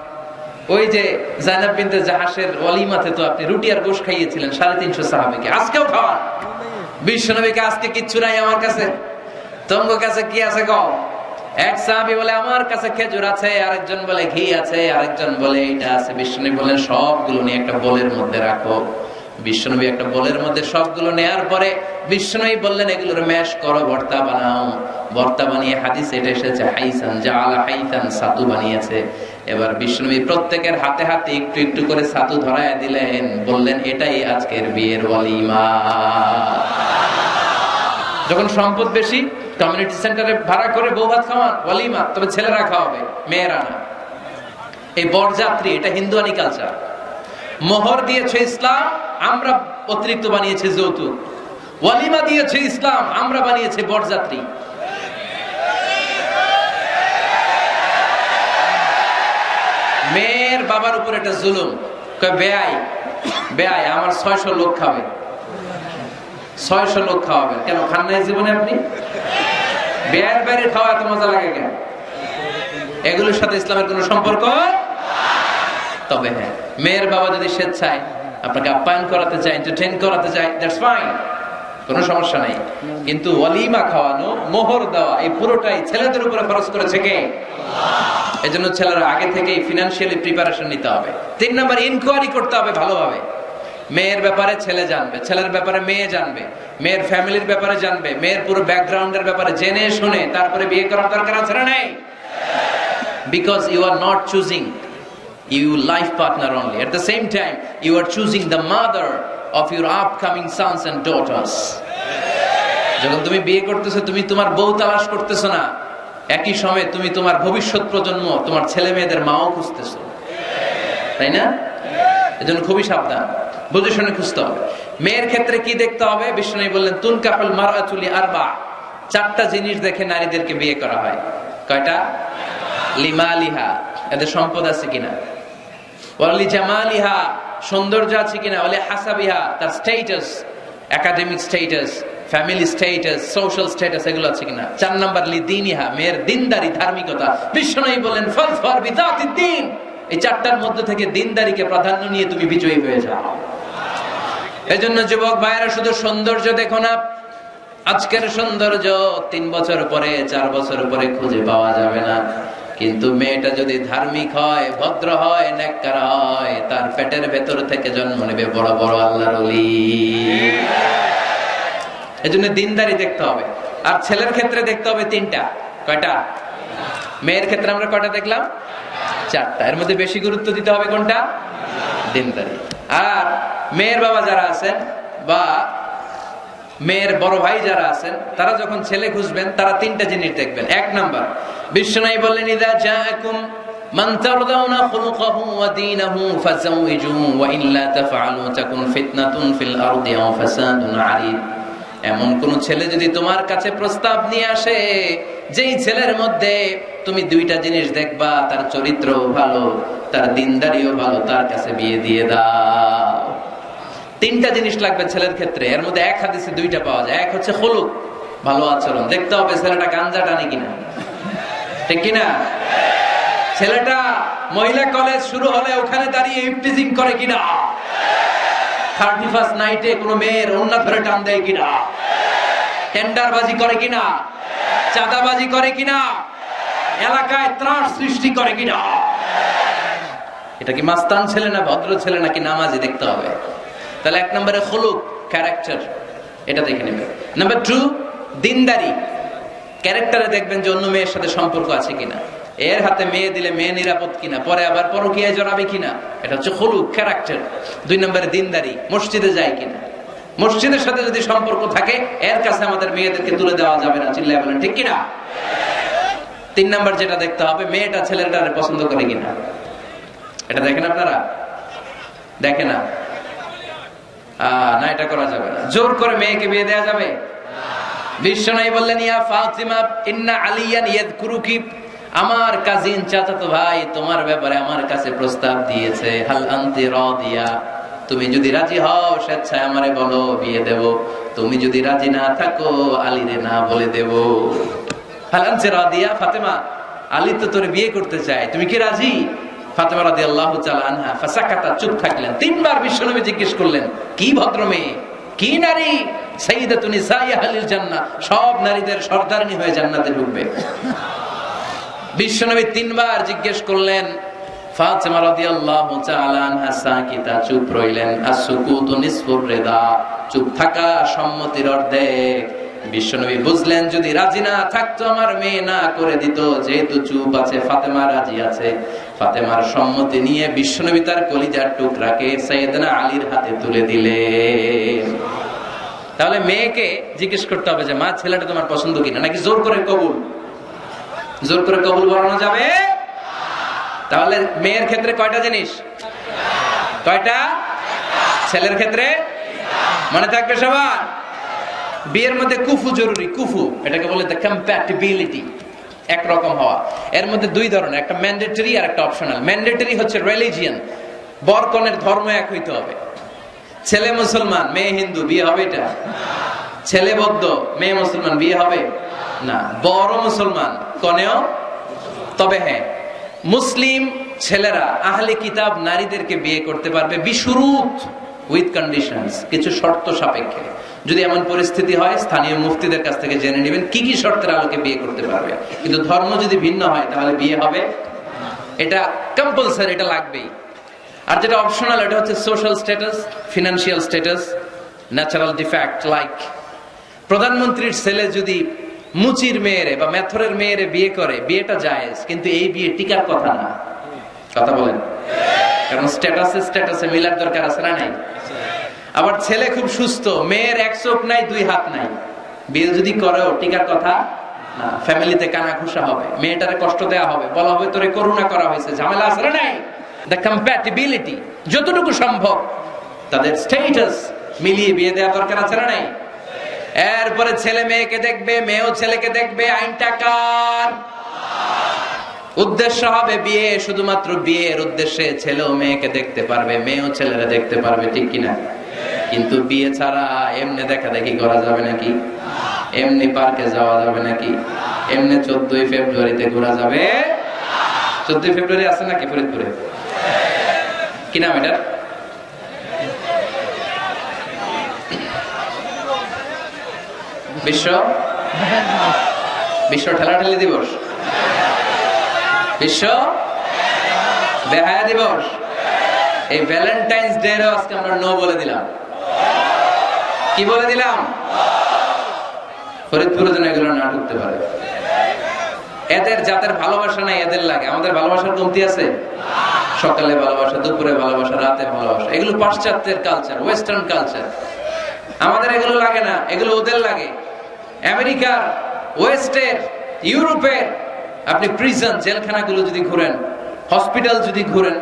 ওই যে জাইনাব বিনতে জাহাসের ওয়ালিমাতে তো আপনি রুটি আর গোশত খাইয়েছিলেন 350 সাহাবীকে, আজকেও খাওয়ান। বিশ্বনবীকে আজকে কিচ্ছু নাই আমার কাছে, তোমার কাছে কি আছে গো? এক সাহাবী বলে আমার কাছে খেজুর আছে, আরেকজন বলে ঘি আছে, আরেকজন বলে এটা আছে। বিশ্বনবী বললেন সবগুলো নিয়ে একটা বোলের মধ্যে রাখো। বিশ্বনবী একটা বোলের মধ্যে সবগুলো নেয়ার পরে বিশ্বনবী বললেন এগুলোর ম্যাশ করো, ভর্তা বানাও। ভর্তা বানিয়ে হাদিসে এটা এসেছে হাইসান জাআলা হাইসান, ছাতু বানিয়েছে। এবার বিশ্বনবী প্রত্যেকের হাতে হাতে একটু একটু করে ছাতু ধরায় দিলেন, বললেন এটাই আজকের বিয়ের ওয়ালিমা। যখন সম্পদ বেশি কমিউনিটি সেন্টারে ভাড়া করে বউ ভাত খাওয়ান, ওয়ালিমা, তবে ছেলেরা খাওয়াবে, মেয়েরা না। এই বরযাত্রী, এটা হিন্দুয়ানি কালচার। মোহর দিয়েছে ইসলাম, আমরা অতিরিক্ত বানিয়েছে যৌতুক। ওয়ালিমা দিয়েছে ইসলাম, আমরা বানিয়েছে বরযাত্রী। মেয়ের বাবার উপর এটা জুলুম। বেয়াই বেয়াই আমার 600 লোক খাবে, 600 লোক খাওয়াবেন কেন? খান নাই জীবনে আপনি? বেয়ার বাইরে খাওয়া এত মজা লাগে কেন? এগুলোর সাথে ইসলামের কোন সম্পর্ক? তবে হ্যাঁ, মেয়ের বাবা যদি স্বেচ্ছায় আপনাকে আপ্যায়ন করাতে চায়, এন্টারটেইন করাতে চায়, দ্যাটস ফাইন, কোনো সমস্যা নাই। কিন্তু ওয়ালিমা খাওয়ানো, মোহর দেওয়া, এই পুরোটাই ছেলেদের উপরে খরচ করেছে কে? এজন্য ছেলেরা আগে থেকেই ফিনান্সিয়ালি প্রিপারেশন নিতে হবে। 3 নাম্বার, ইনকোয়ারি করতে হবে ভালোভাবে। মেয়ের ব্যাপারে ছেলে জানবে, ছেলের ব্যাপারে মেয়ে জানবে, মেয়ের ফ্যামিলির ব্যাপারে জানবে, মেয়ের পুরো ব্যাকগ্রাউন্ডের ব্যাপারে জেনে শুনে তারপরে বিয়ে করার দরকার আছে না নেই? Because you are not choosing your life partner only, at the same time you are choosing the mother of your upcoming sons and daughters. যখন তুমি বিয়ে করতেছো, তুমি তোমার বউ তালাশ করতেছো না, একই সময়ে তুমি তোমার ভবিষ্যৎ প্রজন্ম, তোমার ছেলে মেয়েদের মাও খুঁজতেছো, তাই না? এজন্য খুবই সাবধান, বুঝে শুনে খুঁজতে হবে। মেয়ের ক্ষেত্রে কি দেখতে হবে? বিষ্ণু বললেন তুনকাহুল মারআতু লিআরবা, 4টা জিনিস দেখে নারীদেরকে বিয়ে করা হয়। কয়টা? লিমালিহা, এদের সম্পদ আছে কিনা, ওয়ালি জামালিহা, সৌন্দর্য আছে কিনা, ওয়ালি হাসাবিহা, তার status, academic status, family status, social status, এগুলো আছে কিনা। 4 নাম্বার লিদিনিহা, মেয়ের দিনদারি, ধার্মিকতা। বিষ্ণু বললেন ফাজফার বিযাতিদ দ্বীন, এই 4টার মধ্যে থেকে দিনদারিকে প্রাধান্য নিয়ে তুমি বিজয়ী হয়ে যাও। এজন্য যুবক ভাইরা শুধু সৌন্দর্য দেখো না, আজকের সৌন্দর্য 3 বছর পরে, 4 বছর পরে খুঁজে পাওয়া যাবে না। কিন্তু মেয়েটা যদি ধার্মিক হয়, ভদ্র হয়, নেককার হয়, তার পেটের ভেতর থেকে জন্ম নেবে বড় বড় আল্লাহর ওলি। এজন্য দিনদারি দেখতে হবে। আর ছেলের ক্ষেত্রে দেখতে হবে 3টা। কয়টা? মেয়ের ক্ষেত্রে আমরা কয়টা দেখলাম? 4টা। এর মধ্যে বেশি গুরুত্ব দিতে হবে কোনটা? দিনদারি। আর মেয়ের বাবা যারা আছেন বা মেয়ের বড় ভাই যারা আছেন, তারা যখন ছেলে খুঁজবেন, তারা 3টা জিনিস দেখবেন। 1 নাম্বার, বিশ্বনবী বললেন ইযা জাআকুম মান তারদাউনা খুলুকাহু ওয়া দীনাহু ফাযাওইজুহু ওয়া ইল্লা তাফআলু তাকুন ফিতনাতুন ফিল আরদি ওয়া ফাসাদুন আরিদ। এমন কোন ছেলে যদি তোমার কাছে প্রস্তাব নিয়ে আসে, যেই ছেলের মধ্যে তুমি 2টা জিনিস দেখবা, তার চরিত্র ভালো, তার দিনদারিও ভালো, তার কাছে বিয়ে দিয়ে দাও। 3টা জিনিস লাগবে ছেলের ক্ষেত্রে। এর মধ্যে এক হাদিসে 2টা পাওয়া যায়। এক হচ্ছে খুলুক, ভালো আচরণ। দেখতে হবে ছেলেটা গাঞ্জা টানে কিনা, ঠিক কিনা? ছেলেটা মহিলা কলেজ শুরু হলে ওখানে দাঁড়িয়ে ইফটিজিং করে কিনা, 31st নাইটে কোনো মেয়ের ওন্না ধরে টান দেয় কিনা, টেন্ডারবাজি করে কিনা, চাঁদাবাজি করে কিনা, এলাকায় ত্রাস সৃষ্টি করে কিনা। এটা কি মাস্তান ছেলে না ভদ্র ছেলে নাকি নামাজি দেখতে হবে। তাহলে 1 নম্বরে খুলুক, ক্যারেক্টার, এটা দেখে নেবে। নাম্বার 2, দিনদারি। ক্যারেক্টারে দেখবেন যে অন্য মেয়ের সাথে সম্পর্ক আছে কিনা, এর হাতে মেয়ে দিলে মেয়ে নিরাপদ কিনা, পরে আবার পরকীয়ায় জড়াবে কিনা। এটা হচ্ছে খুলুক, ক্যারেক্টার। 2 নম্বরে দিনদারি, মসজিদে যায় কিনা। মসজিদের সাথে যদি সম্পর্ক থাকে, এর কাছে আমাদের মেয়েদেরকে তুলে দেওয়া যাবে না, চিল্লায় বলেন ঠিক কিনা। 3 নম্বর যেটা দেখতে হবে, মেয়েটা ছেলেটারে পছন্দ করে কিনা। এটা দেখেন আপনারা? দেখে না? না, এটা করা যাবে না। জোর করে মেয়েকে বিয়ে দেওয়া যাবে? বিশ্বনবী বললেন ইয়া ফাতিমা ইন্না আলিয়ান ইয়াযকুরুকি, আমার কাজিন চাচাতো ভাই তোমার ব্যাপারে আমার কাছে প্রস্তাব দিয়েছে। হাল আনতি রাদিয়া, তুমি যদি রাজি হও স্বেচ্ছায় আমারে বলো, বিয়ে দেব। তুমি যদি রাজি না থাকো, আলীরে না বলে দেব। হাল আনতি রাদিয়া, ফাতেমা আলী তো তোর বিয়ে করতে চায়, তুমি কি রাজি? ফাতেমা রাদিয়াল্লাহু তাআলা আনহা ফাসাকাতা, চুপ থাকলেন। তিনবার বিশ্বনবী জিজ্ঞেস করলেন, কি ভদ্র মেয়ে, কি নারী, সাইয়্যিদাতু নিসাই আহলিল জান্নাহ, সব নারীদের সর্দারনি হয়ে জান্নাতে ঢুকবে। বিশ্বনবী তিনবার জিজ্ঞেস করলেন। ফাতেমা রাদিয়াল্লাহু তাআলা আনহা সাকিতা, চুপ রইলেন। আসসুকুতু নিসফুর রিদা, চুপ থাকা সম্মতির অর্ধেক। বিশ্বনবী বুঝলেন যদি রাজি না থাকতো আমার মেয়ে না করে দিত, যেহেতু চুপ আছে ফাতেমা রাজি আছে। ফাতেমার সম্মতি নিয়ে বিশ্বনবী তার কলিজার টুকরাকে সাইয়েদনা আলীর হাতে তুলে দিলেন। তাহলে মেয়েকে জিজ্ঞেস করতে হবে যে মা, ছেলেটা তোমার পছন্দ কিনা, নাকি জোর করে কবুল? জোর করে কবুল বলানো যাবে? তাহলে মেয়ের ক্ষেত্রে কয়টা জিনিস? কয়টা? ছেলের ক্ষেত্রে মনে থাকবে সবার। বিয়ের মধ্যে কুফু জরুরি। কুফু এটাকে বলে দ্য কম্প্যাটিবিলিটি, একরকম হওয়া। এর মধ্যে দুই ধরনের, একটা ম্যান্ডেটরি আর একটা অপশনাল। ম্যান্ডেটরি হচ্ছে রিলিজিয়ন, বর কনের ধর্ম এক হইতে হবে। ছেলে মুসলমান মেয়ে হিন্দু, বিয়ে হবে এটা? ছেলে বৌদ্ধ মেয়ে মুসলমান, বিয়ে হবে না। বড় মুসলমান কনেও। তবে হ্যাঁ, মুসলিম ছেলেরা আহলে কিতাব নারীদেরকে বিয়ে করতে পারবে বিশুরুত, উইথ কন্ডিশনস, কিছু শর্ত সাপেক্ষে। যদি এমন পরিস্থিতি হয় স্থানীয় মুফতিদের কাছ থেকে জেনে নেবেন কি কি শর্তের আলোকে বিয়ে করতে পারবে। কিন্তু ধর্ম যদি ভিন্ন হয় তাহলে বিয়ে হবে, এটা কম্পালসারি, এটা লাগবেই। আর যেটা অপশনাল এটা হচ্ছে social status, financial status, natural defect. Like প্রধানমন্ত্রীর ছেলে যদি মুচির মেয়েরে বা মেথরের মেয়েরে বিয়ে করে, বিয়েটা জায়েজ, কিন্তু এই বিয়ে টিকার কথা না। কথা বলেন? কারণ স্ট্যাটাসে মিলার দরকার আছে না নাই? আবার ছেলে খুব সুস্থ, মেয়ের এক চোখ নাই দুই হাত নাই, বিয়ে যদি করেও টিকার কথা না। ফ্যামিলিতে কানা ঘুষা হবে, মেয়েটারে কষ্ট দেওয়া হবে, বলা হবে তোরে করুণা করা হয়েছে, ঝামেলা আছে না নাই? দ্য কম্প্যাটিবিলিটি, যতটুকু সম্ভব তাদের স্ট্যাটাস মিলিয়ে বিয়ে দেওয়া দরকার আছে না নাই? এরপরে ছেলে মেয়েকে দেখবে, মেয়েও ছেলেকে দেখবে। আইনটা কার? উদ্দেশ্য হবে বিয়ে, শুধুমাত্র বিয়ের উদ্দেশ্যে ছেলেও মেয়েকে দেখতে পারবে, মেয়েও ছেলেরা দেখতে পারবে, ঠিক কিনা? কিন্তু বিয়ে ছাড়া এমনি দেখা দেখি করা যাবে নাকি? এমনি পার্কে যাওয়া যাবে নাকি? এমনি 14ই ফেব্রুয়ারিতে ঘোরা যাবে? 14ই ফেব্রুয়ারি আছে নাকি ফরিদপুরে? কি নাম এটা? বিশ্ব ঠেলাঠেলি দিবস, বিশ্ব বেহায়া দিবস। এই ভ্যালেন্টাইন্স ডে আজকে আমরা নো বলে দিলাম। কি বলে দিলাম? ফরিদপুরে যেন এগুলো না ঢুকতে পারে। এদের যাদের ভালোবাসা নাই এদের লাগে, আমাদের ভালোবাসার কমতি আছে? সকালে ভালোবাসা, দুপুরে ভালোবাসা, রাতে ভালোবাসা, এগুলো পাশ্চাত্যের কালচার, ওয়েস্টার্ন কালচার। আমাদের এগুলো লাগে না, এগুলো ওদের লাগে। আমেরিকার, ওয়েস্টের, ইউরোপের আপনি প্রিজন, জেলখানাগুলো যদি ঘুরেন, হসপিটাল যদি ঘুরেন,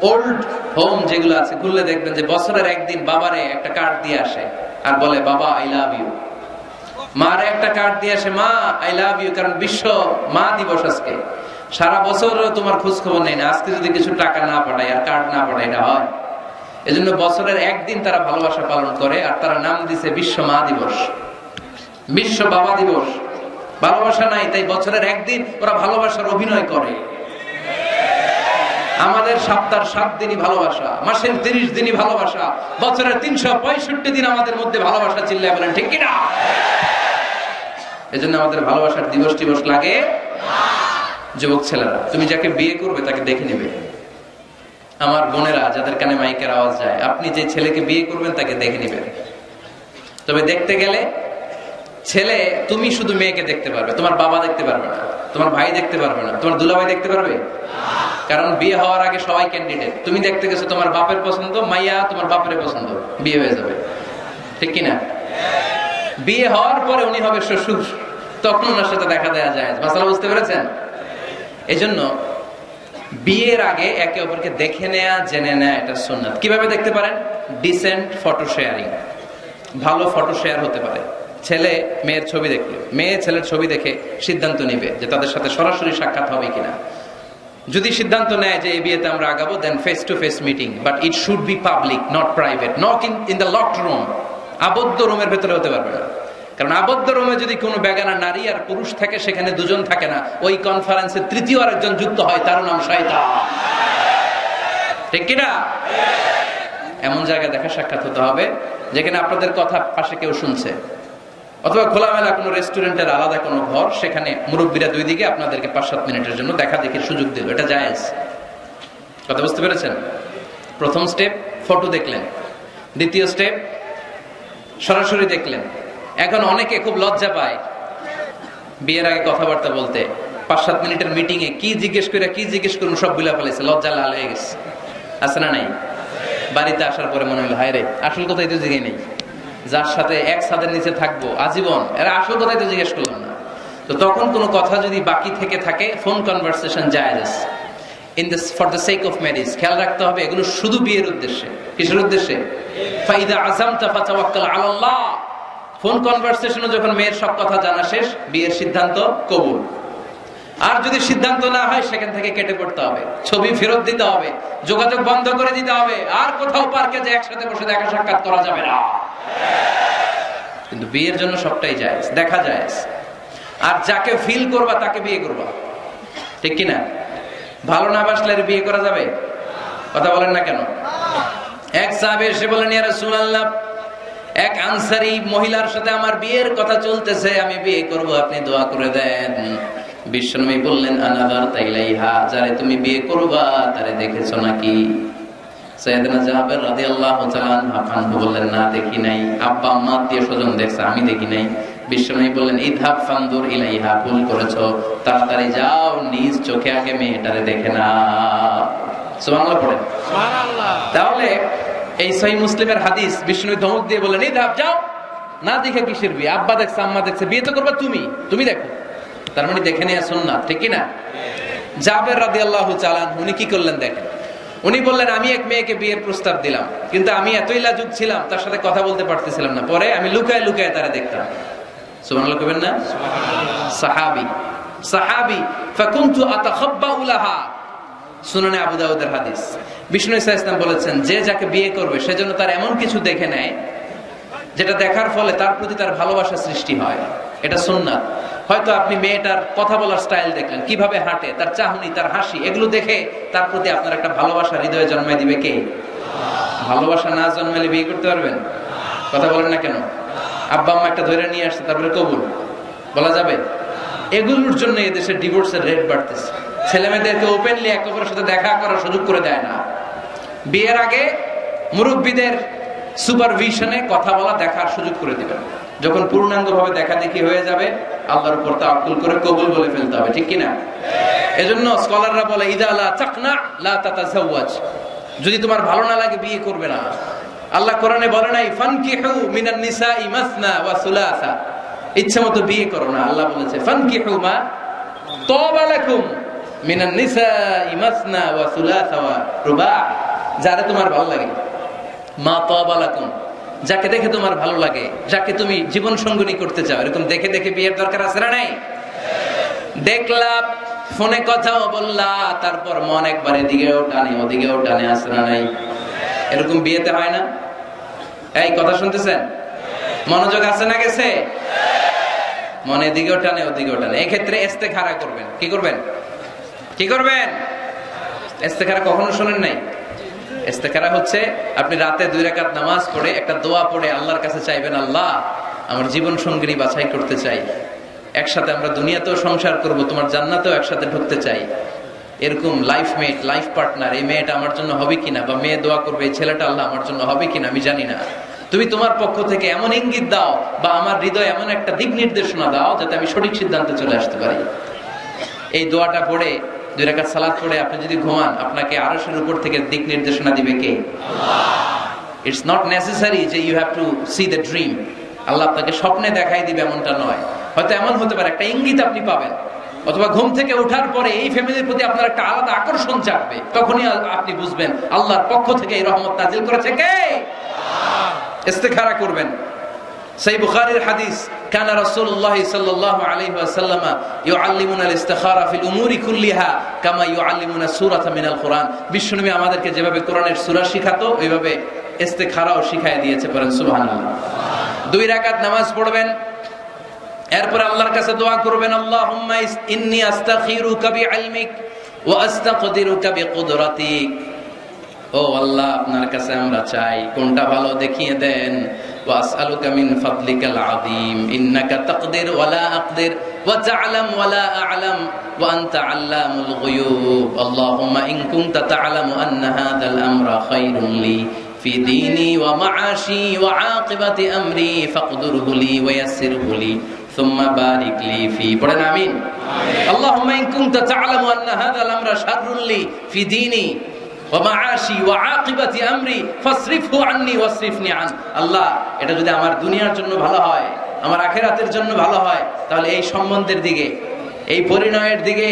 ওল্ড হোম যেগুলো আছে ঘুরলে দেখবেন যে বছরের একদিন বাবারে একটা কার্ড দিয়ে আসে আর বলে বাবা আই লাভ ইউ। মারে একটা কার্ড দিয়ে আসে, মা আই লাভ ইউ, কারণ বিশ্ব মা দিবস আজকে। সারা বছর তোমার খোঁজ খবর নেই না, আজকে যদি কিছু টাকা না পাঠায় আর কার্ড না পাঠায়, এটা হয়? এজন্য বছরের একদিন তারা ভালোবাসা পালন করে, আর তারা নাম দিছে বিশ্ব মা দিবস, বিশ্ব বাবা দিবস। ভালোবাসা নাই, তাই বছরের একদিন ওরা ভালোবাসার অভিনয় করে। আমাদের সপ্তাহের 7 দিনই ভালোবাসা, মাসের 30 দিনই ভালোবাসা, বছরের 365 দিন আমাদের মধ্যে ভালোবাসা। চিল্লায় বলেন ঠিক কিনা? এজন্য আমাদের ভালোবাসার দিবস টিবস লাগে। যুবক ছেলেরা, তুমি যাকে বিয়ে করবে তাকে দেখে নেবে। আমার বোনেরা যাদের কানে মাইকের আওয়াজ যায়, আপনি যে ছেলেকে বিয়ে করবেন তাকে দেখে নেবেন। তবে দেখতে গেলে ছেলে, তুমি শুধু মেয়েকে দেখতে পারবে, তোমার বাবা দেখতে পারবে না, তোমার ভাই দেখতে পারবে না, তোমার দুলাভাই দেখতে পারবে? কারণ বিয়ে হওয়ার আগে সবাই ক্যান্ডিডেট। তুমি দেখতে গেছো, তোমার বাপের পছন্দ, মাইয়া তোমার বাপের পছন্দ, বিয়ে হয়ে যাবে, ঠিক কিনা? বিয়ে হওয়ার পরে উনি হবে শ্বশুর, তখন ওনার সাথে দেখা দেওয়া যায়। মাসালা বুঝতে পেরেছেন? এই জন্য বিয়ের আগে একে অপরকে দেখে নেয়া, জেনে নেয়া, এটা সুন্নাত। কিভাবে দেখতে পারেন? ডিসেন্ট ফটো শেয়ারিং, ভালো ফটো শেয়ার হতে পারে। ছেলে মেয়ের ছবি দেখলো, মেয়ে ছেলের ছবি দেখে সিদ্ধান্ত নিবে যে তাদের সাথে সরাসরি সাক্ষাৎ হবে কিনা। যদি সিদ্ধান্ত নেয় যে এই বিয়েতে আমরা আগাবো, then face to face meeting, but it should be public, not private. Not in the locked room, আবদ্ধ রুমের ভেতরে হতে পারবে না। কারণ আবদ্ধ রুমে যদি কোনো বেগানা নারী আর পুরুষ থাকে, সেখানে দুজন থাকে না, ওই কনফারেন্সে তৃতীয় আরেকজন যুক্ত হয়, তার নাম শয়তান। ঠিক কিনা? এমন জায়গায় দেখা সাক্ষাৎ হতে হবে যেখানে আপনাদের কথা পাশে কেউ শুনছে, অথবা খোলামেলা কোনো রেস্টুরেন্টের আলাদা কোনো ঘর, সেখানে মুরব্বীরা দুই দিকে আপনাদেরকে 5-7 মিনিটের জন্য দেখা দেখির সুযোগ দিল, এটা জায়েজ। কথা বুঝতে পেরেছেন? প্রথম স্টেপ ফটো দেখলেন, দ্বিতীয় স্টেপ সরাসরি দেখলেন। এখন অনেকে খুব লজ্জা পায় বিয়ের আগে কথাবার্তা বলতে। 5-7 মিনিটের মিটিং এ কি জিজ্ঞেস করুন সব ভুলে ফেলেছে, লজ্জা লাল হয়ে গেছে। আছে না নাই? বাড়িতে আসার পরে মনে হলো হায় রে, আসল কথাই তো জিজ্ঞেস নেই, যার সাথে এক ছাদের নিচে থাকবো আজীবন, এরা আসল কথাই তো জিজ্ঞেস করলাম না। তো তখন কোনো কথা যদি বাকি থেকে থাকে, ফোন কনভারসেশন জায়েজ in this for the sake of marriage. খেয়াল রাখতে হবে এগুলো শুধু বিয়ের উদ্দেশ্যে। কিসের উদ্দেশ্যে? ফাইদা আযামতা ফাতাওয়াক্কাল আলাল্লাহ। ফোন কনভারসেশনে যখন মেয়ের সব কথা জানা শেষ, বিয়ের সিদ্ধান্ত কবুল। আর যদি সিদ্ধান্ত না হয়, সেখান থেকে কেটে পড়তে হবে, ছবি ফেরত দিতে হবে, যোগাযোগ বন্ধ করে দিতে হবে, আর কোথাও পার্কে যে একসাথে বসে দেখা সাক্ষাৎ করা যাবে না। কিন্তু বিয়ের জন্য সবটাই জায়েজ, দেখা জায়েজ। আর যাকে ফিল করবা তাকে বিয়ে করবা, ঠিক কিনা? ভালো না বাসলে বিয়ে করা যাবে? কথা বলেন না কেন? এক সাহাবী এসে বলেন, ইয়া রাসূলুল্লাহ, এক আনসারী মহিলার সাথে আমার বিয়ের কথা চলতেছে, আমি বিয়ে করব, আপনি দোয়া করে দেন। বিশ্বনবী বললেন, আনাদার তাইলাইহা, যারে তুমি বিয়ে করবা তারে দেখেছো নাকি? সাইয়েদনা জাবের রাদিয়াল্লাহু তাআলা আনহু বললেন, না দেখি নাই। আব্বা আম্মা আত্মীয় স্বজন দেখছে, আমি দেখি নাই। বিশ্বনবী বললেন, ইযহাব ফানদুর ইলাইহা, ভুল করেছো, তাড়াতাড়ি যাও, নিজ চোখে আগে মেয়েটারে দেখে না। সুবহানাল্লাহ পড়েন। সুবহানাল্লাহ। তাহলে এই সহিহ মুসলিমের হাদিস, বিশ্বনবী ধমক দিয়ে বললেন, ইযহাব, যাও, না দেখে কিসের বিয়ে? আব্বা দেখছে, আম্মা দেখছে, বিয়ে তো করবা তুমি দেখো। তার মানে দেখে নেওয়া সুন্নাত, ঠিক কিনা? জাবের রাদিয়াল্লাহু তাআলা উনি কি করলেন দেখেন। উনি বললেন, আমি এক মেয়েকে বিয়ের প্রস্তাব দিলাম, কিন্তু আমি এতই লাজুক ছিলাম, তার সাথে কথা বলতে পারতেছিলাম না। পরে আমি লুকায় লুকায় তারা দেখতাম। সুবহানাল্লাহ কইবেন না? সাহাবী ফাকুনতু আতাখাব্বাউ লাহা। সুনানে আবু দাউদের হাদিস। বিষ্ণু ইসা ইসলাম বলেছেন, যে যাকে বিয়ে করবে সেজন্য তার এমন কিছু দেখে নেয় যেটা দেখার ফলে তার প্রতি তার ভালোবাসা সৃষ্টি হয়। এটা সুন্নাত। হয়তো আপনি মেয়েটার কথা বলার স্টাইল দেখলেন, কিভাবে হাঁটে, তার চাহনি, তার হাসি, এগুলো দেখে তার প্রতি আপনার একটা ভালোবাসা হৃদয়ে জন্মায় দিবে কে? ভালোবাসা না জন্মালে বিয়ে করতে পারবেন? কথা বলেন না কেন? আব্বা আম্মা একটা ধরে নিয়ে আসছে, তারপরে কবুল বলা যাবে? এগুলোর জন্য এদেশে ডিভোর্সের রেট বাড়তেছে। ছেলে মেয়েদেরকে ওপেনলি একে অপরের সাথে দেখা করার সুযোগ করে দেয় না। বিয়ের আগে মুরব্বীদের সুপারভিশনে কথা বলা, দেখার সুযোগ করে দিবেন। যখন পূর্ণাঙ্গ ভাবে দেখা দেখি হয়ে যাবে, আল্লাহর উপর তাওয়াক্কুল করে কবুল বলে ফেলতে হবে, ঠিক কিনা? এজন্য স্কলাররা বলে, ইদা লা তাকনা লা তাতাজাওয়াজ, যদি তোমার ভালো না লাগে বিয়ে করবে না। আল্লাহ কোরআনে বলে নাই ফানকিহু মিনান নিসাই মাসনা ওয়া সুলাসা, ইচ্ছামতো বিয়ে করো না। আল্লাহ বলেছে ফানকিহু মা তাবা লাকুম মিনান নিসাই মাসনা ওয়া সুলাসা ওয়া রুবা, যারে তোমার ভালো লাগে, মা তাবা লাকুম, যাকে দেখে তোমার ভালো লাগে, যাকে তুমি জীবন সঙ্গিনী করতে চাও, এরকম দেখে দেখে বিয়ের দরকার আছে না নাই? দেখলা, ফোনে কথাও বললা, তারপর মন একবার এদিকেও টানে ওদিকেও টানে, আছে না নাই? এরকম বিয়েতে হয় না? এই কথা শুনতেছেন? মনোযোগ আছে না গেছে? মনে এদিকেও টানে ওদিকেও টানে। এই ক্ষেত্রে ইস্তেখারা করবেন। কি করবেন? কি করবেন? ইস্তেখারা কখনো শোনেন নাই? ইস্তেখারা হচ্ছে আপনি রাতে 2 রাকাত নামাজ পড়ে একটা দোয়া পড়ে আল্লাহর কাছে চাইবেন, আল্লাহ আমার জীবন সঙ্গিনী বাছাই করতে চাই, একসাথে আমরা দুনিয়াতেও সংসার করব, তোমার জান্নাতেও একসাথে ঢুকতে চাই। এরকম লাইফ মেট, লাইফ পার্টনার, এই মেয়েটা আমার জন্য হবে কিনা, বা মেয়ে দোয়া করবে এই ছেলেটা আল্লাহ আমার জন্য হবে কিনা আমি জানি না, তুমি তোমার পক্ষ থেকে এমন ইঙ্গিত দাও বা আমার হৃদয়ে এমন একটা দিক নির্দেশনা দাও যাতে আমি সঠিক সিদ্ধান্তে চলে আসতে পারি। এই দোয়াটা পড়ে 2 রাকাত সালাত পড়ে আপনি যদি ঘুমান, আপনাকে আরশের উপর থেকে দিক নির্দেশনা দিবে কে? আল্লাহ। ইটস নট নেসেসারি যে you have to see the dream. Allah আপনাকে স্বপ্নে দেখাই দিবে এমনটা নয়। হয়তো এমন হতে পারে একটা ইঙ্গিত আপনি পাবেন, অথবা ঘুম থেকে ওঠার পরে এই ফ্যামিলির প্রতি আপনার একটা আলাদা আকর্ষণ জাগবে, তখনই আপনি বুঝবেন আল্লাহর পক্ষ থেকে এই রহমত নাজিল করেছে কে? ইস্তেখারা করবেন। সহিহ বুখারীর হাদিস, কানা রাসূলুল্লাহ সাল্লাল্লাহু আলাইহি ওয়াসাল্লাম ইউআল্লিমুনা আল-ইস্তিখারা ফিল উমুরি কুল্লিহা কামা ইউআল্লিমুনা সূরাতা মিনাল কুরআন। বিশ্বনবী আমাদেরকে যেভাবে কোরআনের সূরা শিখাতো, ওইভাবে ইস্তেখারাও শিখায় দিয়েছে। পড়েন সুবহানাল্লাহ। 2 রাকাত নামাজ পড়বেন, এরপর আল্লাহর কাছে দোয়া করবেন, আল্লাহুম্মা ইন্নী আস্তাখিরুকা বিইলমিক ওয়া আস্তাকদিরুকা বিকুদরাতিক। ও আল্লাহ, আপনার কাছে আমরা চাই, কোনটা ভালো দেখিয়ে দেন। ওয়াসআলুকা মিন ফাদলিকাল আযীম ইন্নাকা তাকদির ওয়া লা আকদির ওয়া তা'লাম ওয়া লা আ'লাম ওয়া আনতা আল্লামুল গুয়ুব। আল্লাহুম্মা ইন কুনতা তা'লামু আন্না হাযাল আমরা খায়রুন লি ফি দীনি ওয়া মা'আশি ওয়া আকিবাতি আমরি ফাকদুরহু লি ওয়া ইয়াসসিরহু লি সুম্মা বারিক লি ফি। পড়েন আমিন। আল্লাহুম্মা ইন কুনতা তা'লামু আন্না হাযাল আমরা শাররুন লি ফি দীনি ওয়া মা'আশি ওয়া আকিবাতি আমরি ফাসরিফহু আন্নি ওয়াসরিফনি আন। আল্লাহ, এটা যদি আমার দুনিয়ার জন্য ভালো হয়, আমার আখিরাতের জন্য ভালো হয়, তাহলে এই সম্বন্ধের দিকে, এই পরিণয়ের দিকে,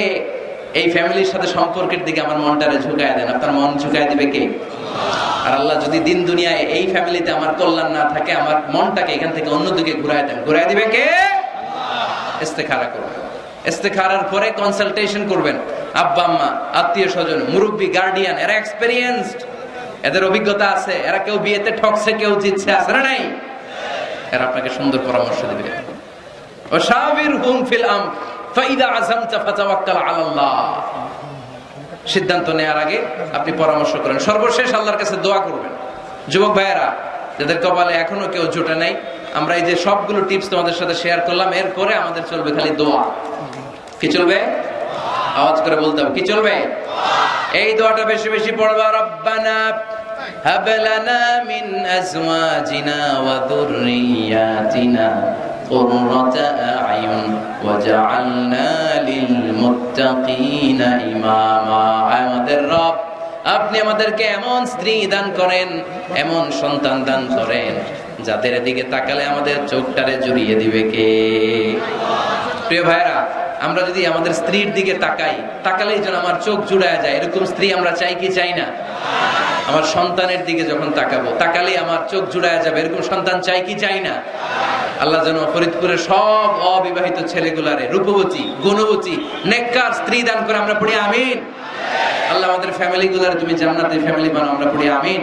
এই ফ্যামিলির সাথে সম্পর্কের দিকে আমার মনটারে ঝুঁকায় দেন। আপনার মন ঝুঁকায় দিবে কে? আর আল্লাহ, যদি দিন দুনিয়ায় এই ফ্যামিলিতে আমার কল্যাণ না থাকে, আমার মনটাকে এখান থেকে অন্যদিকে ঘুরায় দেন, ঘুরায় দিবে কে? ইস্তেখারা করবেন। ইস্তেখারার পরে কনসালটেশন করবেন। আব্বা আম্মা, আত্মীয় স্বজন, মুরব্বী, গার্ডিয়ান, এরা এক্সপেরিয়েন্সড, এদের অভিজ্ঞতা আছে, এরা কেউ বিয়েতে ঠকছে, কেউ জিতছে, আছে না নাই? এরা আপনাকে সুন্দর পরামর্শ দিবে। ওয়াশাবিরহুম ফিল আমর ফাইদা আযামতা ফাতাওয়াক্কাল আলাল্লাহ। সিদ্ধান্ত নেওয়ার আগে আপনি পরামর্শ করেন। সর্বশেষ আল্লাহর কাছে দোয়া করবেন। যুবক ভাইয়েরা, যাদের কপালে এখনো কেউ জোটে নাই, আমরা এই যে সবগুলো টিপস তোমাদের সাথে শেয়ার করলাম, এরপরে আমাদের চলবে খালি দোয়া। কি চলবে? আওয়াজ করে বলতে হবে, কি চলবে? এই দোয়াটা বেশি বেশি পড়বা। রব্বানা হাব লানা মিন আজওয়াজিনা ওয়া যুররিয়াতিনা কুররাতা আ'য়ুন ওয়াজআলনা লিল মুত্তাকিনা ইমামা। আমাদের রব, আপনি আমাদেরকে এমন স্ত্রী দান করেন, এমন সন্তান দান করেন, যাদের দিকে তাকালে আমাদের চোখটারে জুড়িয়ে দিবে কে? প্রিয় ভাইরা, আমরা যদি আমাদের স্ত্রীর দিকে তাকাই, তাকালেই যেন আমার চোখ জুড়ায় যায়, এরকম স্ত্রী আমরা চাই কি চাই না? আমার সন্তানের দিকে যখন তাকাবো, তাকালেই আমার চোখ জুড়ায় যাবে, এরকম সন্তান চাই কি চাই না? আল্লাহ যেন ফরিদপুরের সব অবিবাহিত ছেলেগুলারে রূপবতী, গুণবতী, নেককার স্ত্রী দান করে। আমরা পড়ি আমিন। আল্লাহ আমাদের ফ্যামিলি গুলারে তুমি জান্নাতের ফ্যামিলি বানাও। আমরা পড়ি আমিন।